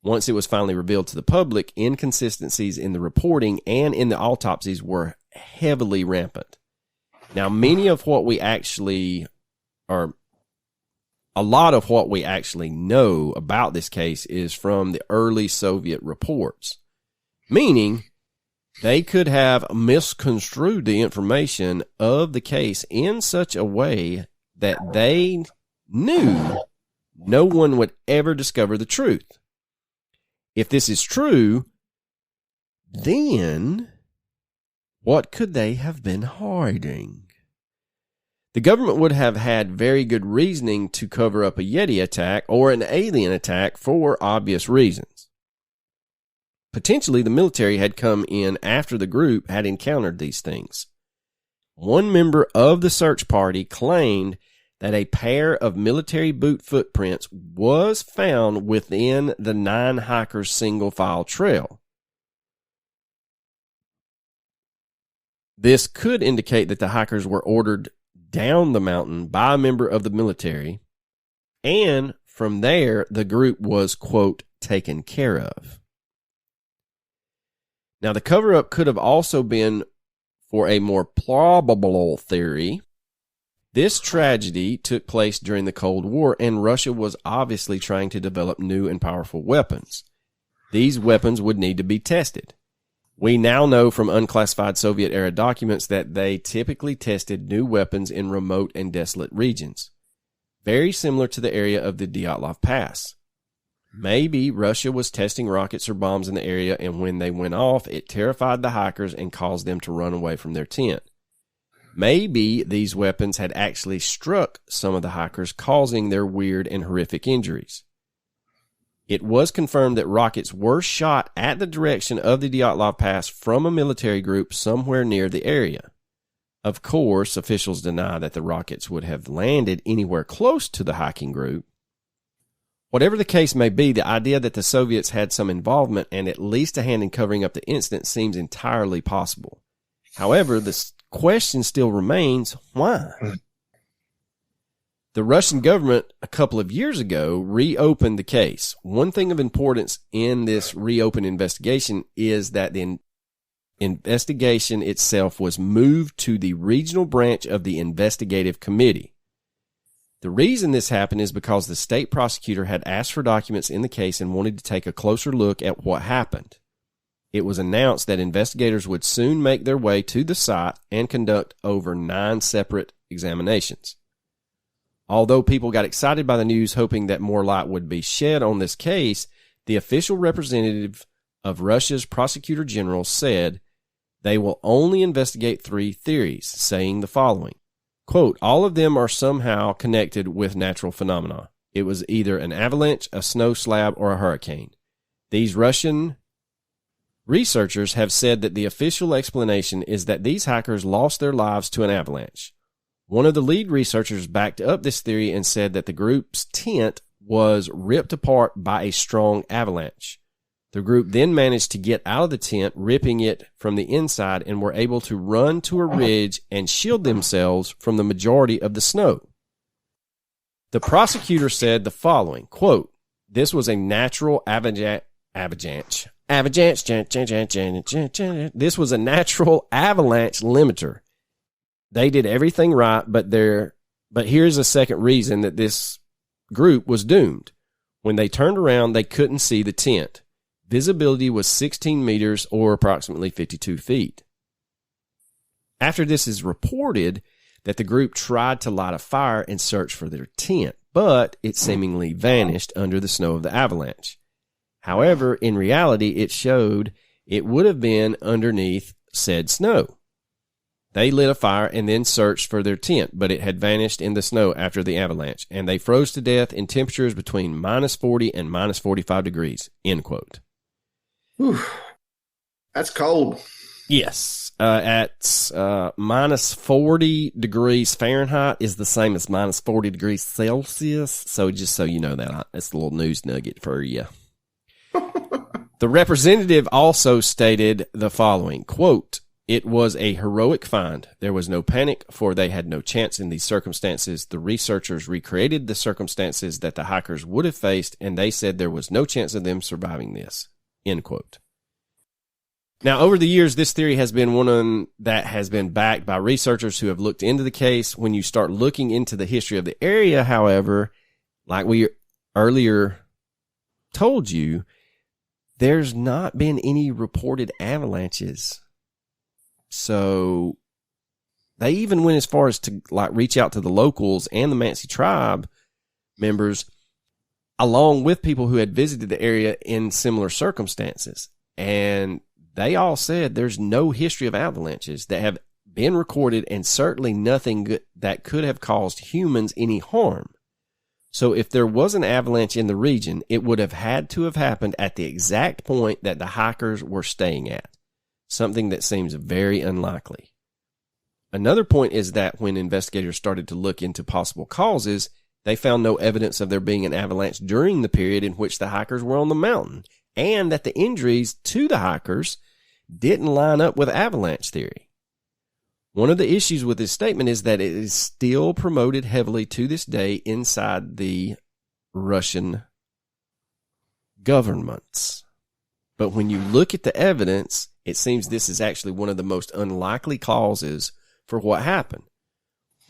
Once it was finally revealed to the public, inconsistencies in the reporting and in the autopsies were heavily rampant. Now, a lot of what we actually know about this case is from the early Soviet reports, meaning they could have misconstrued the information of the case in such a way that they knew no one would ever discover the truth. If this is true, then what could they have been hiding? The government would have had very good reasoning to cover up a Yeti attack or an alien attack for obvious reasons. Potentially, the military had come in after the group had encountered these things. One member of the search party claimed that a pair of military boot footprints was found within the 9 hikers' single-file trail. This could indicate that the hikers were ordered down the mountain by a member of the military, and from there, the group was, quote, taken care of. Now, the cover-up could have also been for a more plausible theory. This tragedy took place during the Cold War, and Russia was obviously trying to develop new and powerful weapons. These weapons would need to be tested. We now know from unclassified Soviet-era documents that they typically tested new weapons in remote and desolate regions, very similar to the area of the Dyatlov Pass. Maybe Russia was testing rockets or bombs in the area, and when they went off, it terrified the hikers and caused them to run away from their tent. Maybe these weapons had actually struck some of the hikers, causing their weird and horrific injuries. It was confirmed that rockets were shot at the direction of the Dyatlov Pass from a military group somewhere near the area. Of course, officials deny that the rockets would have landed anywhere close to the hiking group. Whatever the case may be, the idea that the Soviets had some involvement and at least a hand in covering up the incident seems entirely possible. However, the question still remains, why? The Russian government, a couple of years ago, reopened the case. One thing of importance in this reopened investigation is that the investigation itself was moved to the regional branch of the investigative committee. The reason this happened is because the state prosecutor had asked for documents in the case and wanted to take a closer look at what happened. It was announced that investigators would soon make their way to the site and conduct over 9 separate examinations. Although people got excited by the news, hoping that more light would be shed on this case, the official representative of Russia's prosecutor general said they will only investigate 3 theories, saying the following. Quote, all of them are somehow connected with natural phenomena. It was either an avalanche, a snow slab, or a hurricane. These Russian researchers have said that the official explanation is that these hikers lost their lives to an avalanche. One of the lead researchers backed up this theory and said that the group's tent was ripped apart by a strong avalanche. The group then managed to get out of the tent, ripping it from the inside, and were able to run to a ridge and shield themselves from the majority of the snow. The prosecutor said the following, quote, this was a natural avalanche. This was a natural avalanche limiter. They did everything right, but here's a second reason that this group was doomed. When they turned around, they couldn't see the tent. Visibility was 16 meters or approximately 52 feet. After this is reported that the group tried to light a fire and search for their tent, but it seemingly vanished under the snow of the avalanche. However, in reality, it showed it would have been underneath said snow. They lit a fire and then searched for their tent, but it had vanished in the snow after the avalanche, and they froze to death in temperatures between minus 40 and minus 45 degrees, end quote. Whew. That's cold. Yes. At minus 40 degrees Fahrenheit is the same as minus 40 degrees Celsius. So just so you know that, that's a little news nugget for you. The representative also stated the following, quote, it was a heroic find. There was no panic, for they had no chance in these circumstances. The researchers recreated the circumstances that the hikers would have faced, and they said there was no chance of them surviving this. End quote. Now, over the years, this theory has been one that has been backed by researchers who have looked into the case. When you start looking into the history of the area, however, like we earlier told you, there's not been any reported avalanches. So they even went as far as to reach out to the locals and the Mansi tribe members, along with people who had visited the area in similar circumstances. And they all said there's no history of avalanches that have been recorded, and certainly nothing that could have caused humans any harm. So if there was an avalanche in the region, it would have had to have happened at the exact point that the hikers were staying at, something that seems very unlikely. Another point is that when investigators started to look into possible causes, they found no evidence of there being an avalanche during the period in which the hikers were on the mountain, and that the injuries to the hikers didn't line up with avalanche theory. One of the issues with this statement is that it is still promoted heavily to this day inside the Russian governments. But when you look at the evidence, it seems this is actually one of the most unlikely causes for what happened.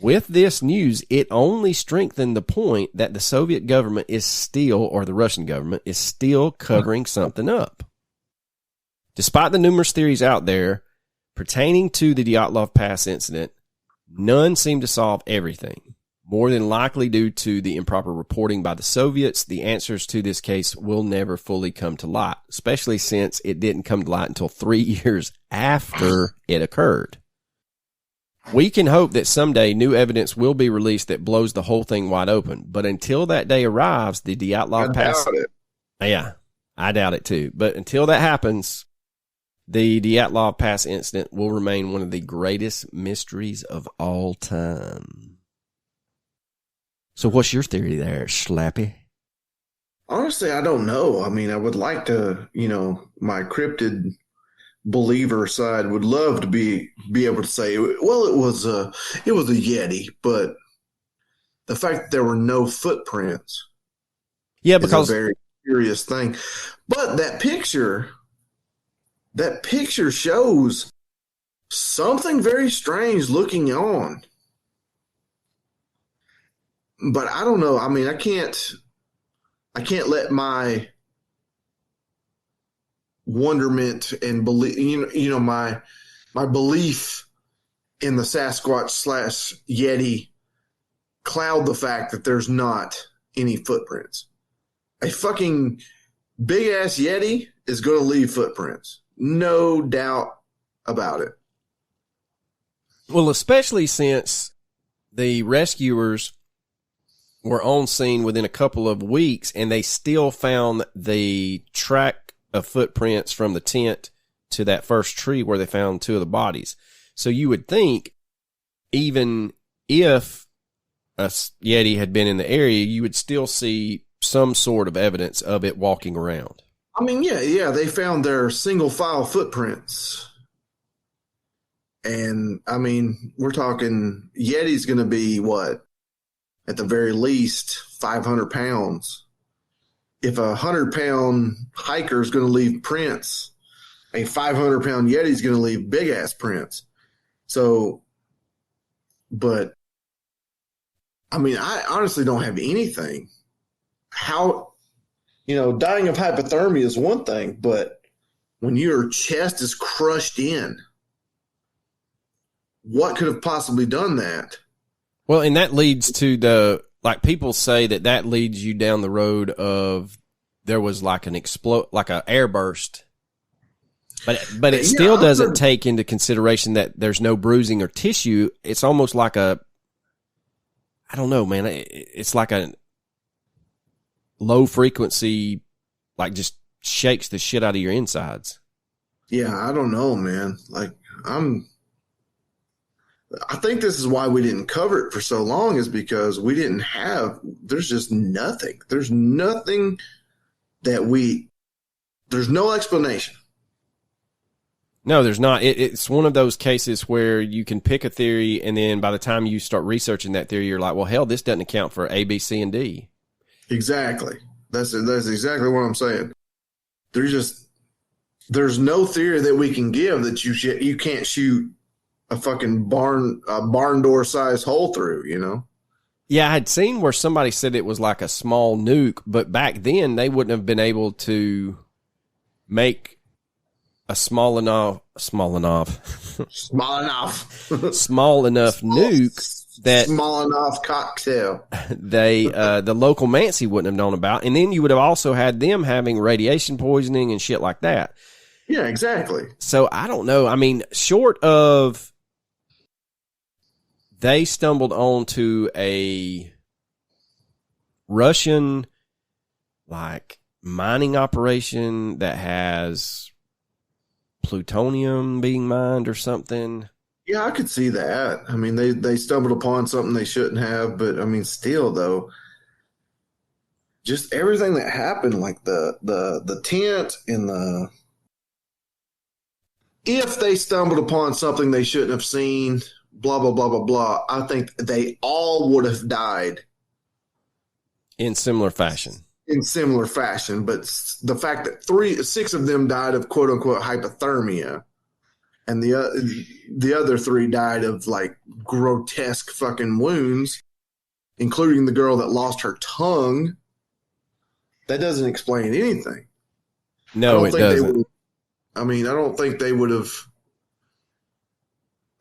With this news, it only strengthened the point that the Soviet government is still, or the Russian government, is still covering something up. Despite the numerous theories out there pertaining to the Dyatlov Pass incident, none seem to solve everything. More than likely due to the improper reporting by the Soviets, the answers to this case will never fully come to light, especially since it didn't come to light until 3 years after it occurred. We can hope that someday new evidence will be released that blows the whole thing wide open. But until that day arrives, the Dyatlov Pass... Yeah, I doubt it too. But until that happens, the Dyatlov Pass incident will remain one of the greatest mysteries of all time. So what's your theory there, Slappy? Honestly, I don't know. I mean, I would like to, my cryptid believer side would love to be able to say, well, it was a Yeti, but the fact that there were no footprints, is a very curious thing. But that picture shows something very strange looking on. But I don't know. I mean, I can't let my wonderment and belief, my belief in the Sasquatch / Yeti cloud the fact that there's not any footprints. A fucking big ass Yeti is going to leave footprints. No doubt about it. Well, especially since the rescuers were on scene within a couple of weeks and they still found the track of footprints from the tent to that first tree where they found 2 of the bodies. So you would think even if a Yeti had been in the area, you would still see some sort of evidence of it walking around. I mean, yeah, they found their single file footprints. And I mean, we're talking Yeti's going to be what? At the very least, 500 pounds. If a 100-pound hiker is going to leave prints, a 500-pound Yeti is going to leave big-ass prints. So, but, I mean, I honestly don't have anything. How, dying of hypothermia is one thing, but when your chest is crushed in, what could have possibly done that? Well, and that leads to people say that leads you down the road of there was like an airburst, but it still doesn't take into consideration that there's no bruising or tissue. It's almost like I don't know, man. It's like a low frequency, like just shakes the shit out of your insides. Yeah, I don't know, man. I think this is why we didn't cover it for so long, is because there's just nothing. There's nothing there's no explanation. No, there's not. It's one of those cases where you can pick a theory, and then by the time you start researching that theory, you're like, well, hell, this doesn't account for A, B, C, and D. Exactly. That's exactly what I'm saying. There's no theory that we can give that you can't shoot a fucking barn door size hole through, Yeah, I had seen where somebody said it was like a small nuke, but back then they wouldn't have been able to make a small enough nuke that small enough cocktail the local Mansi wouldn't have known about. And then you would have also had them having radiation poisoning and shit like that. Yeah, exactly. So I don't know. I mean, short of they stumbled onto a Russian mining operation that has plutonium being mined or something. Yeah, I could see that. I mean, they stumbled upon something they shouldn't have, but I mean, still though, just everything that happened, like the tent and if they stumbled upon something they shouldn't have seen, blah, blah, blah, blah, blah, I think they all would have died. In similar fashion. But the fact that 6 of them died of quote unquote hypothermia, and the other 3 died of grotesque fucking wounds, including the girl that lost her tongue, that doesn't explain anything. No, it doesn't. I mean, I don't think they would have.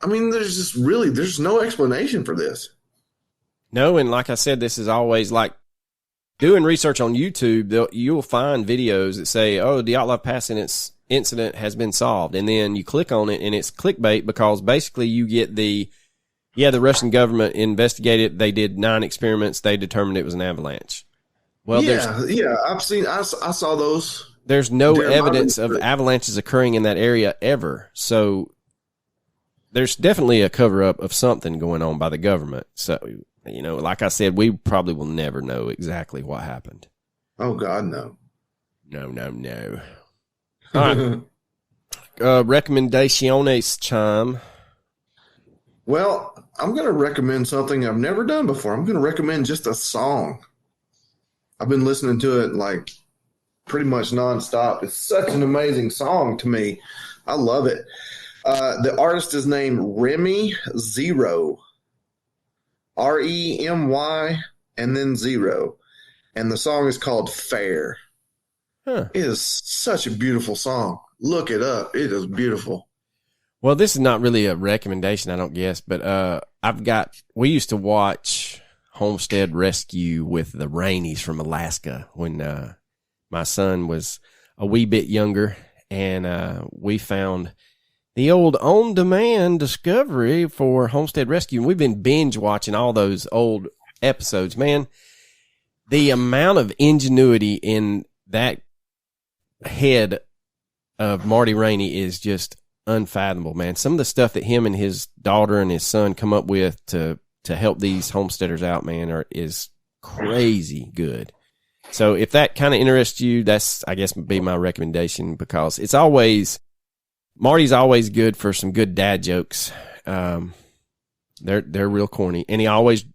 I mean, there's no explanation for this. No, and like I said, this is always like doing research on YouTube. You'll find videos that say, "Oh, Dyatlov Pass incident has been solved," and then you click on it, and it's clickbait because basically you get the Russian government investigated. They did 9 experiments. They determined it was an avalanche. Well, I saw those. There's no evidence of avalanches occurring in that area ever. So there's definitely a cover-up of something going on by the government. So, like I said, we probably will never know exactly what happened. Oh, God, no. No. All right. Recommendaciones time. Well, I'm going to recommend something I've never done before. I'm going to recommend just a song. I've been listening to it like pretty much nonstop. It's such an amazing song to me. I love it. The artist is named Remy Zero. Remy and then Zero. And the song is called Fair. Huh. It is such a beautiful song. Look it up. It is beautiful. Well, this is not really a recommendation, I don't guess, but we used to watch Homestead Rescue with the Rainies from Alaska when my son was a wee bit younger, and we found the old on-demand Discovery for Homestead Rescue, and we've been binge watching all those old episodes. Man, the amount of ingenuity in that head of Marty Rainey is just unfathomable, man. Some of the stuff that him and his daughter and his son come up with to help these homesteaders out, man, is crazy good. So if that kind of interests you, that's, I guess, would be my recommendation, because Marty's always good for some good dad jokes. They're real corny, and he always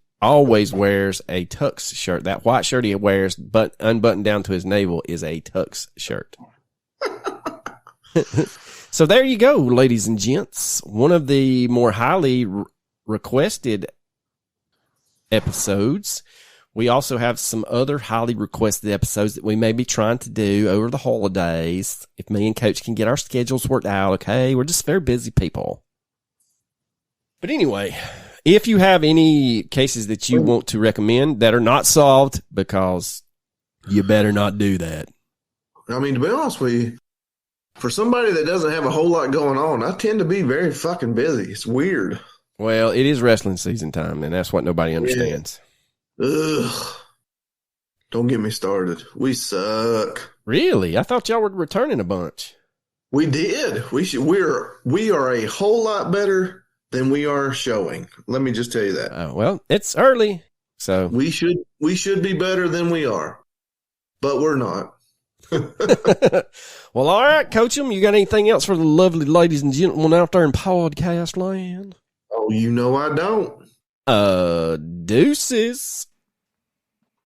wears a tux shirt. That white shirt he wears, but unbuttoned down to his navel, is a tux shirt. So there you go, ladies and gents. One of the more highly requested episodes. We also have some other highly requested episodes that we may be trying to do over the holidays. If me and Coach can get our schedules worked out, okay? We're just very busy people. But anyway, if you have any cases that you want to recommend that are not solved, because you better not do that. I mean, to be honest with you, for somebody that doesn't have a whole lot going on, I tend to be very fucking busy. It's weird. Well, it is wrestling season time, and that's what nobody understands. Yeah. Ugh. Don't get me started. We suck. Really? I thought y'all were returning a bunch. We did. We are a whole lot better than we are showing. Let me just tell you that. Well, it's early, so we should be better than we are, but we're not. Well, all right, Coachum, you got anything else for the lovely ladies and gentlemen out there in podcast land? Oh, you know I don't. Deuces.